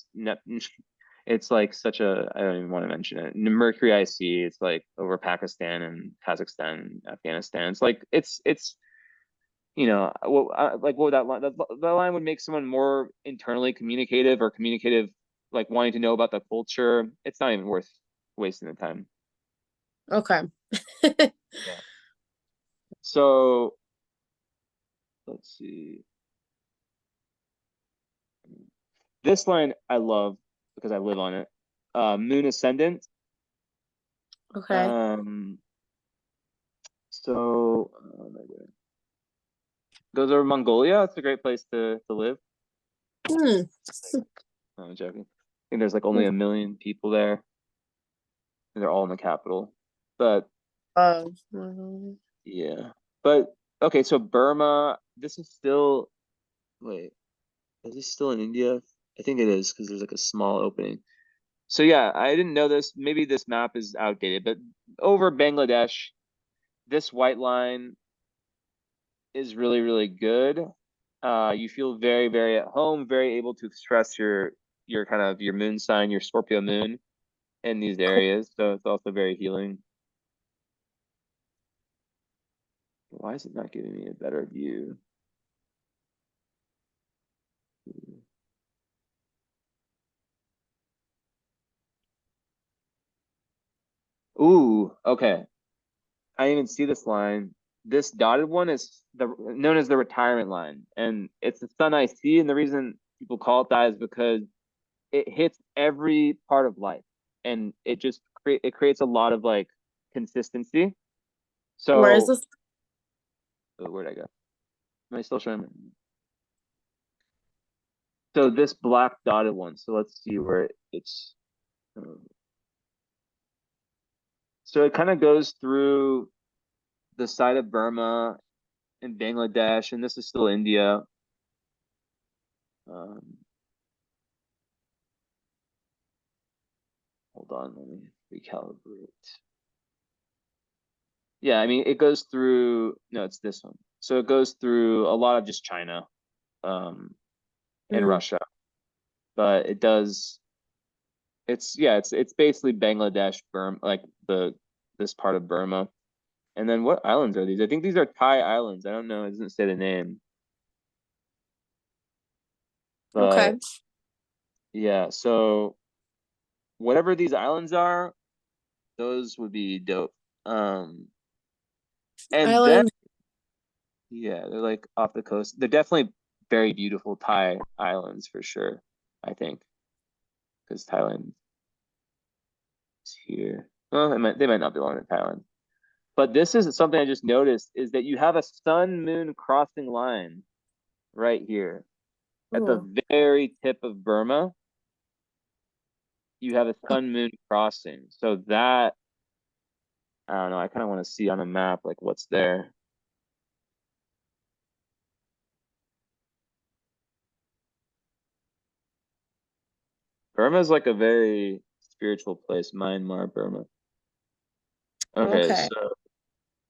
It's like such a, I don't even want to mention it. Mercury I see. It's like over Pakistan and Kazakhstan and Afghanistan. It's like it's like what would that line? That line would make someone more internally communicative or communicative, like wanting to know about the culture. It's not even worth wasting the time. Okay. Yeah. So let's see. This line I love because I live on it. Moon ascendant. Okay. Um, so oh my God. Those are Mongolia. It's a great place to live. Hmm. No, I'm joking. I think there's like only 1 million people there, and they're all in the capital. But Mhm. yeah, but okay. So Burma. This is still. Wait, is this still in India? I think it is because there's like a small opening. So yeah, I didn't know this. Maybe this map is outdated, but over Bangladesh, this white line is really, really good. You feel very, very at home, very able to express your kind of your moon sign, your Scorpio moon in these Cool. areas. So it's also very healing. Why is it not giving me a better view? Ooh, okay. I didn't even see this line. This dotted one is the known as the retirement line, and it's the sun I see. And the reason people call it that is because it hits every part of life, and it creates a lot of like consistency. Where is So this? where'd I go? Am I still showing? So this black dotted one. So let's see where it's. Um, so it kind of goes through the side of Burma and Bangladesh, and this is still India. Um, hold on, let me recalibrate. Yeah, I mean it goes through. No, it's this one. So it goes through a lot of just China, um, and Mm, Russia, but it does. It's basically Bangladesh, Burma, like the this part of Burma. And then what islands are these? I think these are Thai islands. I don't know. It doesn't say the name. okay. But yeah, so whatever these islands are, those would be dope. And then Island. yeah, they're like off the coast. They're definitely very beautiful Thai islands for sure, I think, because Thailand is here. Well, they might not belong to Thailand. But this is something I just noticed is that you have a sun moon crossing line right here at Ooh, the very tip of Burma. You have a sun moon crossing. So that I don't know. I kind of want to see on a map like what's there. Burma is like a very spiritual place. Myanmar, Burma. Okay, okay. so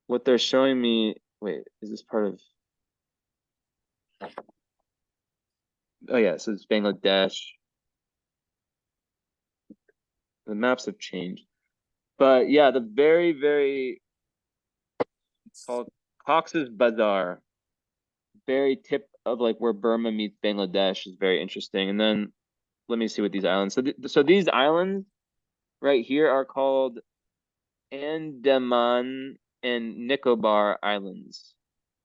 what they're showing me. Wait, is this part of? Oh yeah, so it's Bangladesh. The maps have changed, but yeah, the very very called Cox's Bazar, very tip of like where Burma meets Bangladesh is very interesting. And then let me see what these islands. So these islands right here are called Andaman and Nicobar Islands.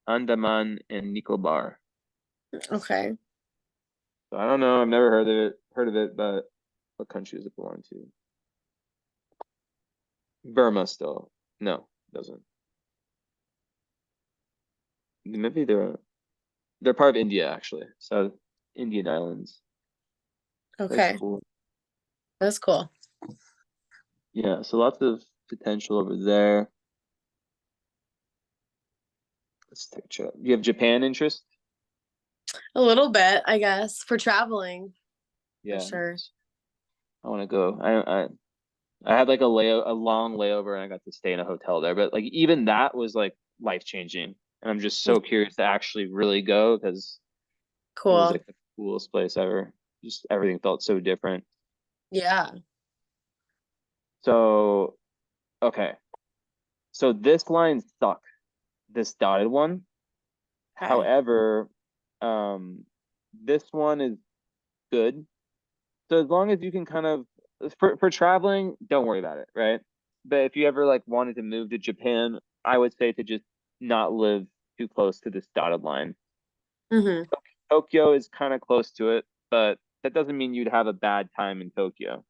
Andaman and Nicobar. Okay. So I don't know. I've never heard of it, but what country does it belong to? Burma still. No, it doesn't. Maybe they're part of India actually. So Indian islands. That's Okay. cool. That's cool. Yeah, so lots of potential over there. Let's take a check. Do you have Japan interest? A little bit, I guess, for traveling, for Yeah, sure. I want to go. I had like a long layover and I got to stay in a hotel there. But like even that was like life changing. And I'm just so curious to actually really go because it was Cool. like the coolest place ever. Just everything felt so different. Yeah. So okay. So this line sucked, this dotted one. Okay. However, um this one is good. So as long as you can kind of for traveling, don't worry about it, right? But if you ever like wanted to move to Japan, I would say to just not live too close to this dotted line. Mm-hmm. Tokyo is kind of close to it, but that doesn't mean you'd have a bad time in Tokyo.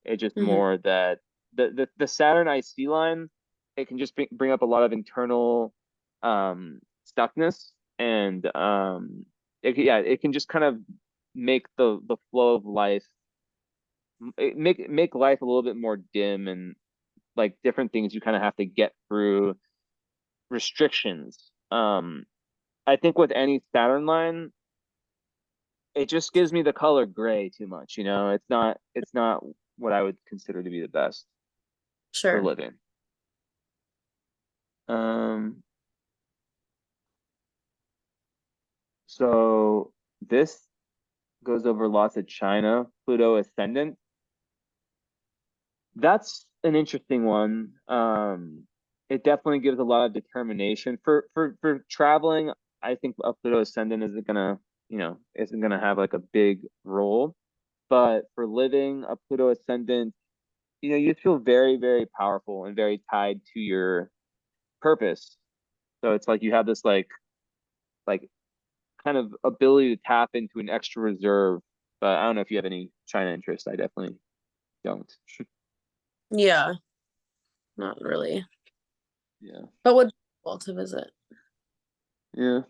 It's just Mm-hmm. more that the Saturn IC line, it can just bring up a lot of internal stuckness and yeah, it can just kind of make the flow of life make life a little bit more dim and like different things you kind of have to get through restrictions. I think with any Saturn line, it just gives me the color gray too much, you know. It's not what I would consider to be the best for Sure. living. Um so this goes over lots of China, Pluto ascendant. That's an interesting one. It definitely gives a lot of determination for traveling. I think a Pluto ascendant isn't gonna, isn't gonna have like a big role. But for living, a Pluto ascendant, you feel very, very powerful and very tied to your purpose. So it's like you have this like kind of ability to tap into an extra reserve. But I don't know if you have any China interest. I definitely don't. Yeah, not really. Yeah. But would be cool to visit. Yeah.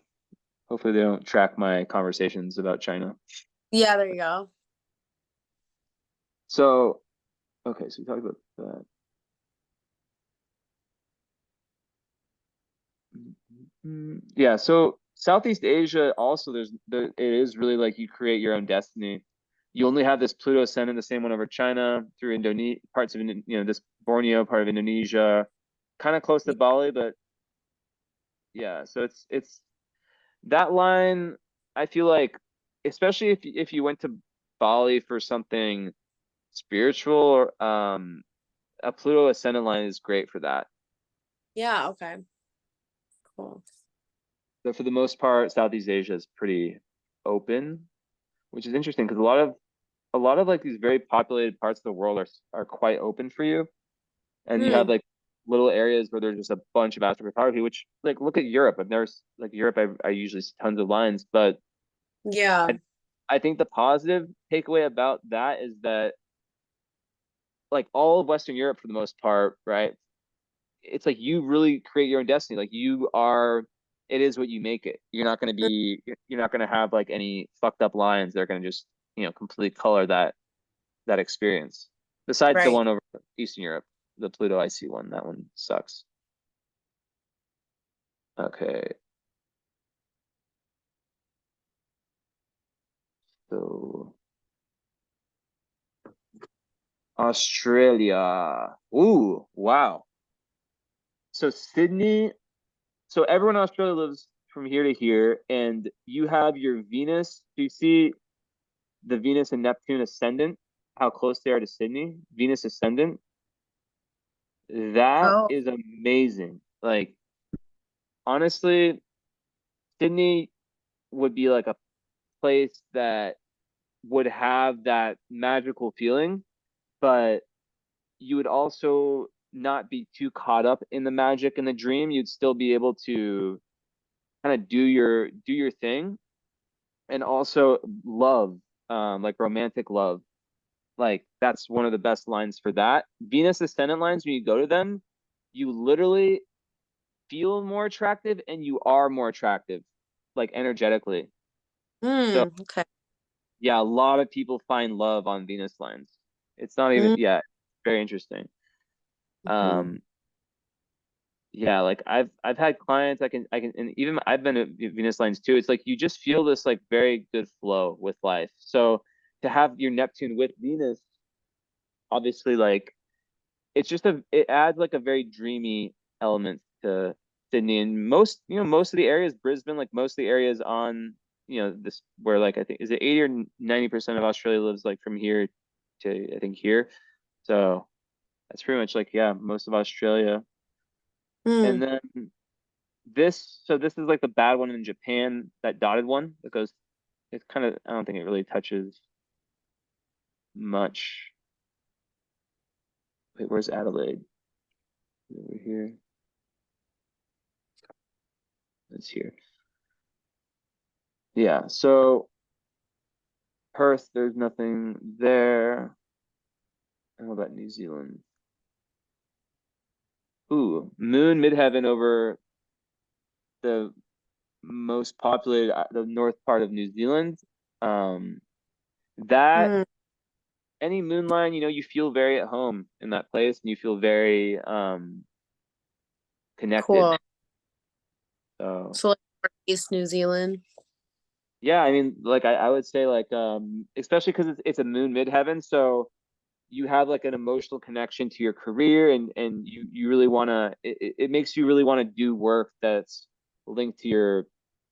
Hopefully they don't track my conversations about China. Yeah, there you go. So, okay, so we talked about that. Yeah, so Southeast Asia also it is really like you create your own destiny. You only have this Pluto ascendant, the same one over China, through Indonesia, parts of this Borneo part of Indonesia, kind of close to Bali, but yeah, so it's that line. I feel like, especially if you went to Bali for something spiritual, or a Pluto ascendant line is great for that. Yeah, okay. Cool. But for the most part, Southeast Asia is pretty open, which is interesting because a lot of like these very populated parts of the world are quite open for you, and you have Hmm. like little areas where there's just a bunch of astrocartography. Which like look at Europe. I've never like Europe. I usually see tons of lines, but Yeah. I I think the positive takeaway about that is that like all of Western Europe for the most part, right? It's like you really create your own destiny. Like you are, it is what you make it. You're not gonna have like any fucked up lines that are gonna just, completely color that experience. Besides the Right. one over Eastern Europe, the Pluto IC one, that one sucks. Okay, so Australia. Ooh, wow. So Sydney, so everyone in Australia lives from here to here, and you have your Venus. Do you see the Venus and Neptune ascendant, how close they are to Sydney, Venus ascendant, that Oh. is amazing. Like, honestly, Sydney would be like a place that would have that magical feeling, but you would also not be too caught up in the magic and the dream. You'd still be able to kind of do your thing, and also love, like romantic love. Like that's one of the best lines for that. Venus ascendant lines, when you go to them, you literally feel more attractive and you are more attractive, like energetically. So Hmm. Okay. yeah, a lot of people find love on Venus lines. It's not even, Mm, yeah, very interesting. Mhm. Um, yeah, like I've had clients and even I've been at Venus lines too. It's like you just feel this like very good flow with life. So to have your Neptune with Venus, obviously like it adds like a very dreamy element to Sydney and most of the areas, Brisbane, like most of the areas on, this where like I think is it 80 or 90% of Australia lives like from here to I think here. So that's pretty much like, yeah, most of Australia. And Mm, then this is like the bad one in Japan, that dotted one, because it's kind of, I don't think it really touches much. Wait, where's Adelaide? Over here. It's here. Yeah, so Perth, there's nothing there. How about New Zealand? Ooh, moon midheaven over the most populated, the north part of New Zealand. Um, that mm, any moon line, you feel very at home in that place, and you feel very connected. cool. So So like East New Zealand. yeah, I mean, like I would say like especially because it's a moon midheaven, so you have like an emotional connection to your career, and you really want to it makes you really want to do work that's linked to your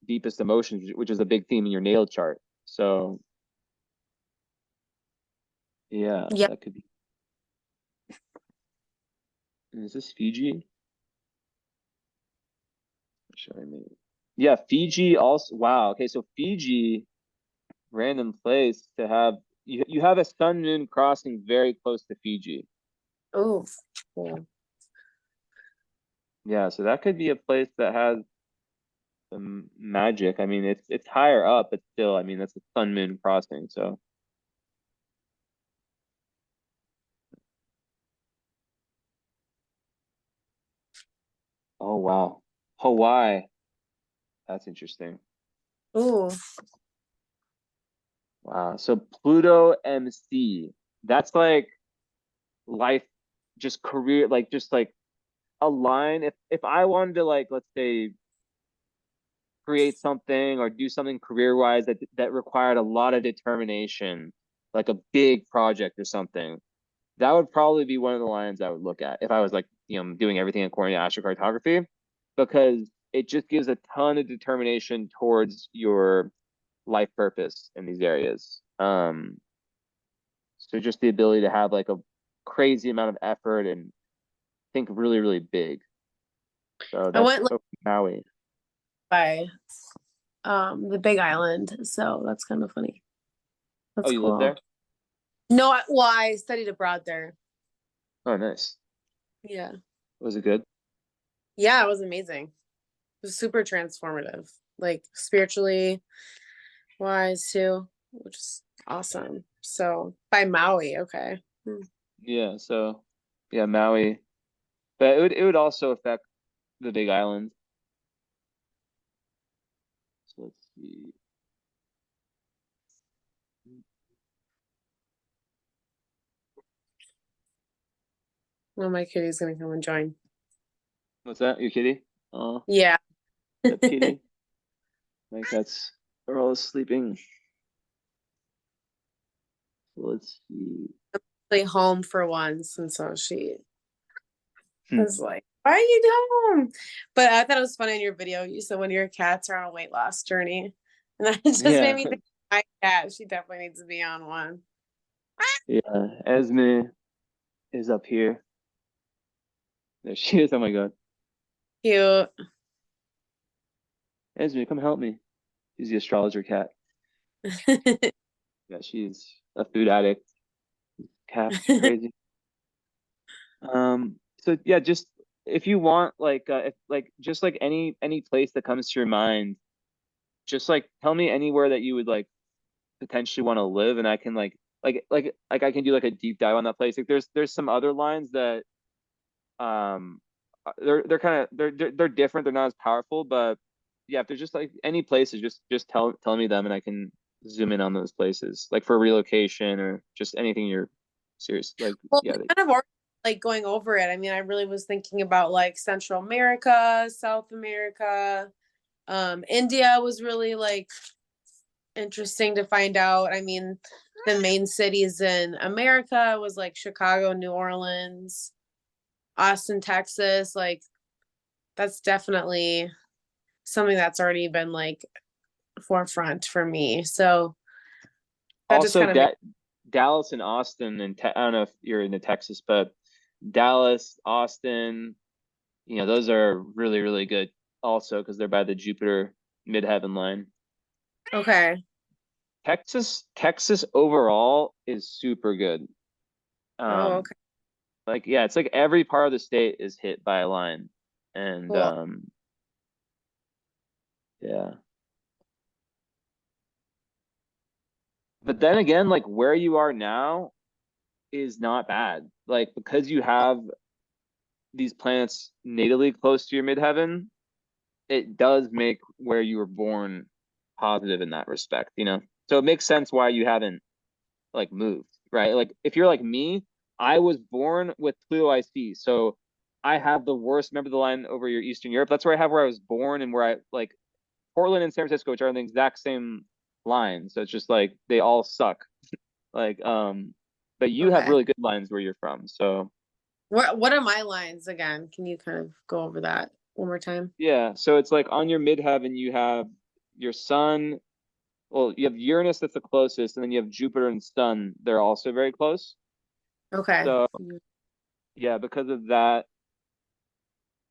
deepest emotions, which is a big theme in your natal chart. So yeah, Yeah. that could be. Is this Fiji? Show me. Yeah, Fiji also. Wow. Okay, so Fiji, random place to have, you have a sun moon crossing very close to Fiji. Oh, cool. Yeah, so that could be a place that has some magic. I mean, it's higher up, but still, I mean, that's a sun moon crossing. So, oh wow, Hawaii. That's interesting. Ooh. Wow. So Pluto MC. That's like life, just career, like just like a line. If I wanted to like, let's say, create something or do something career wise that required a lot of determination, like a big project or something, that would probably be one of the lines I would look at if I was like, doing everything according to astrocartography, because it just gives a ton of determination towards your life purpose in these areas. So just the ability to have like a crazy amount of effort and think really, really big. So I that's went like Maui. by the Big Island, so that's kind of funny. Oh, That's you live cool. there? No, well, I studied abroad there. Oh, nice. Yeah. Was it good? Yeah, it was amazing. It was super transformative, like spiritually wise too, which is awesome. So by Maui, okay. Hmm. Yeah. So yeah, Maui, but it would also affect the Big Island. So let's see. Well, my kitty's gonna come and join. What's that? Your kitty? Oh, Yeah. that kitty. My cats are all sleeping. So let's see. Like home for once, and so she Hmm. was like, "Why are you home?" But I thought it was funny in your video. You said one of your cats are on a weight loss journey, and that just made Yeah, me think my cat. She definitely needs to be on one. yeah. Esme is up here. There she is. Oh my God. Cute. Esme, come help me. She's the astrologer cat. Yeah, she's a food addict. Cats crazy. So yeah, just if you want, like, if like just like any place that comes to your mind, just like tell me anywhere that you would like potentially want to live, and I can like I can do like a deep dive on that place. Like there's some other lines that um they're kind of they're different. They're not as powerful, but yeah, if there's just like any places, just tell me them, and I can zoom in on those places, like for relocation or just anything you're serious. Like Well, yeah, we kind of already like going over it. I mean, I really was thinking about like Central America, South America. India was really like interesting to find out. I mean, the main cities in America was like Chicago, New Orleans, Austin, Texas. Like that's definitely something that's already been like forefront for me. So that just Also, kind of makes Dallas and Austin, and I don't know if you're into Texas, but Dallas, Austin, those are really, really good also because they're by the Jupiter midheaven line. okay. Texas overall is super good. Oh, Um, okay. like yeah, it's like every part of the state is hit by a line. And Cool. yeah. But then again, like where you are now is not bad. Like because you have these planets natally close to your midheaven, it does make where you were born positive in that respect. So it makes sense why you haven't like moved, right? Like if you're like me, I was born with Pluto IC, so I have the worst. Remember the line over your Eastern Europe? That's where I have where I was born and where I like Portland and San Francisco, which are on the exact same line. So it's just like they all suck. Like, but you have Okay. really good lines where you're from. So What are my lines again? Can you kind of go over that one more time? yeah, so it's like on your midheaven you have your sun. Well, you have Uranus that's the closest, and then you have Jupiter and Sun. They're also very close. Okay. So yeah, because of that,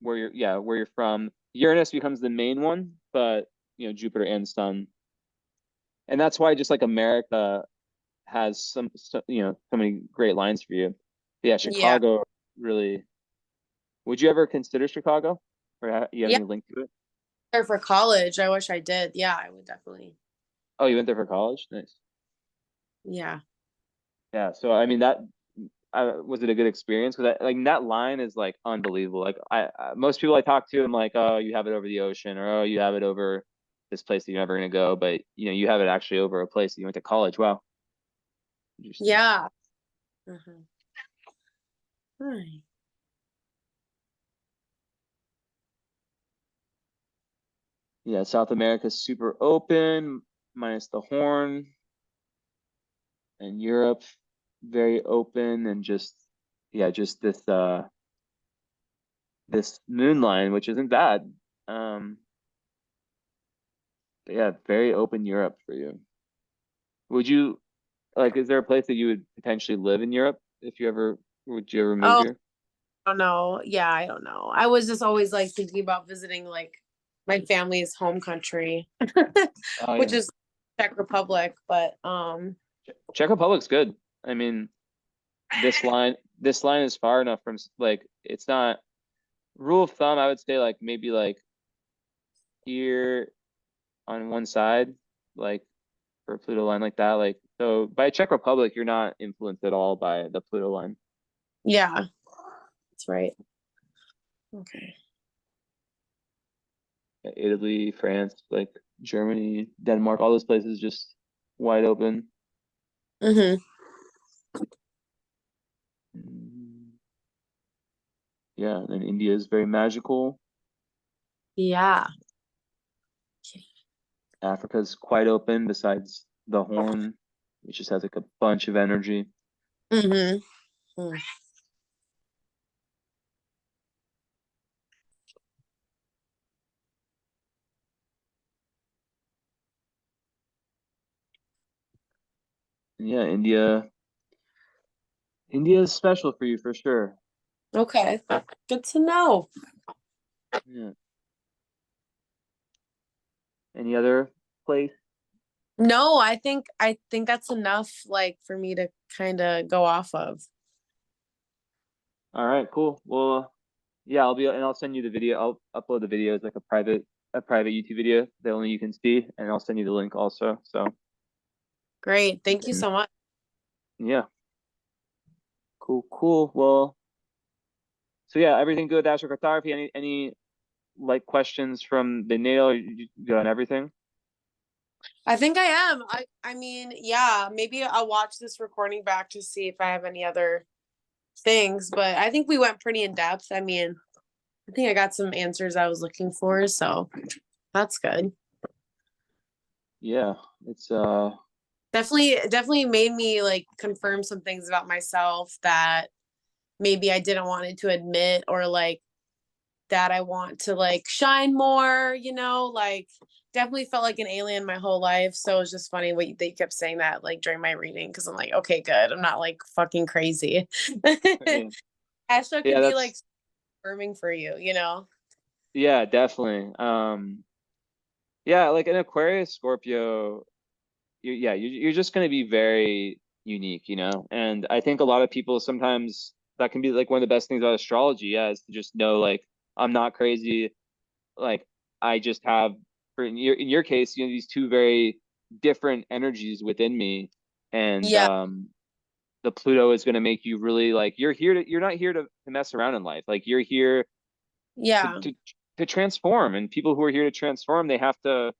where you're from, Uranus becomes the main one, but Jupiter and Sun, and that's why just like America has so many great lines for you. Yeah, Yeah. Chicago really. Would you ever consider Chicago, or you have Yeah. any link to it? There for college. I wish I did. Yeah, I would definitely. Oh, you went there for college? Nice. Yeah. Yeah, so I mean that was it a good experience? Because like that line is like unbelievable. Like most people I talk to, I'm like, oh, you have it over the ocean, or oh, you have it over this place that you're never gonna go, but you have it actually over a place that you went to college. Wow, interesting. Yeah. Mhm. Right. Yeah, South America's super open, minus the horn, and Europe very open, and just yeah, just this moon line, which isn't bad. Um, but yeah, very open Europe for you. Would you like, is there a place that you would potentially live in Europe if would you ever move Oh, here? I don't know. Yeah, I don't know. I was just always like thinking about visiting like my family's home country, Oh which yeah. is Czech Republic, but Czech Republic's good. I mean, this line is far enough from like it's not rule of thumb, I would say like maybe like here on one side, like for a Pluto line like that. Like so by Czech Republic, you're not influenced at all by the Pluto line. yeah, that's right. Okay. Italy, France, like Germany, Denmark, all those places just wide open. Mm-hmm. Mm, yeah, and then India is very magical. Yeah. Africa's quite open besides the Horn, which just has like a bunch of energy. Mm-hmm. And yeah, India is special for you for sure. Okay. Good to know. Yeah. Any other place? No, I think that's enough like for me to kind of go off of. All right, cool. Well, yeah, I'll send you the video. I'll upload the video as like a private YouTube video that only you can see, and I'll send you the link also. So Great. you Thank you can, so much. yeah, cool, cool. Well, so yeah, everything good with astrocartography? Any like questions from the nail? You good on everything? I think I am. I mean, yeah, maybe I'll watch this recording back to see if I have any other things, but I think we went pretty in depth. I mean, I think I got some answers I was looking for, so that's good. Yeah, it's Definitely made me like confirm some things about myself that maybe I didn't want to admit, or like that I want to like shine more, like definitely felt like an alien my whole life. So it was just funny what they kept saying that like during my reading, because I'm like, okay, good. I'm not like fucking crazy. yeah, Astro yeah, could be like that's affirming for you. yeah, definitely. Yeah, like an Aquarius Scorpio, you're just going to be very unique, And I think a lot of people sometimes that can be like one of the best things about astrology, yeah, is to just know like I'm not crazy. Like I just have, in your case, these two very different energies within me, and Yeah, the Pluto is going to make you really like you're not here to mess around in life. Like you're here to yeah, to transform, and people who are here to transform, they have to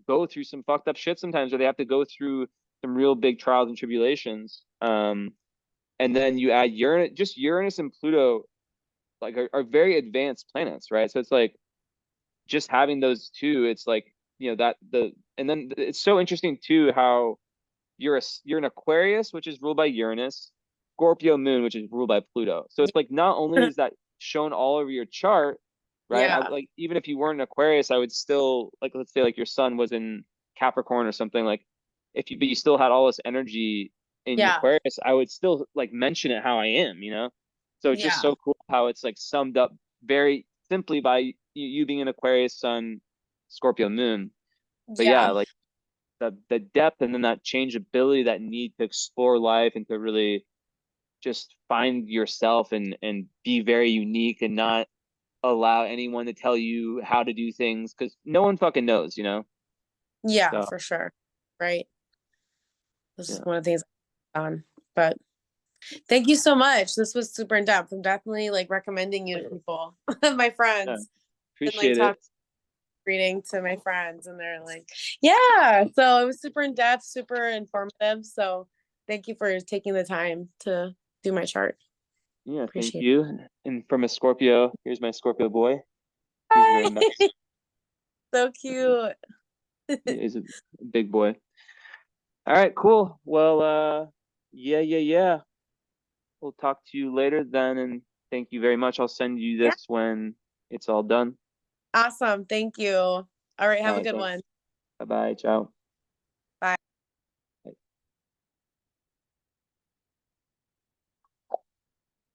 go through some fucked up shit sometimes, or they have to go through some real big trials and tribulations. And then you add Uranus, just Uranus and Pluto, like are very advanced planets, right? So it's like just having those two, it's like that and then it's so interesting too how you're an Aquarius, which is ruled by Uranus, Scorpio moon, which is ruled by Pluto. So it's like not only is that shown all over your chart, right? yeah, Like even if you weren't an Aquarius, I would still like let's say like your sun was in Capricorn or something like if you but you still had all this energy in yeah, Aquarius, I would still like mention it how I am. So it's just yeah, so cool how it's like summed up very simply by you being an Aquarius sun, Scorpio moon. But yeah, yeah, like the depth and then that changeability, that need to explore life and to really just find yourself and be very unique and not allow anyone to tell you how to do things because no one fucking knows. yeah, So for sure. Right. This is yeah, one of the things on. But thank you so much. This was super in depth. I'm definitely like recommending you to people, my yeah, friends, and like appreciate talk it. reading to my friends, and they're like, yeah. So it was super in depth, super informative. So thank you for taking the time to do my chart. Yeah, thank Appreciate you. And from a Scorpio, here's my Scorpio boy. He's very it. nice. So cute. He's a big boy. All right, cool. Well, yeah. We'll talk to you later then, and thank you very much. I'll send you Yeah. this when it's all done. Awesome. Thank you. All right. All Have a right, good one. thanks. Bye bye. Ciao.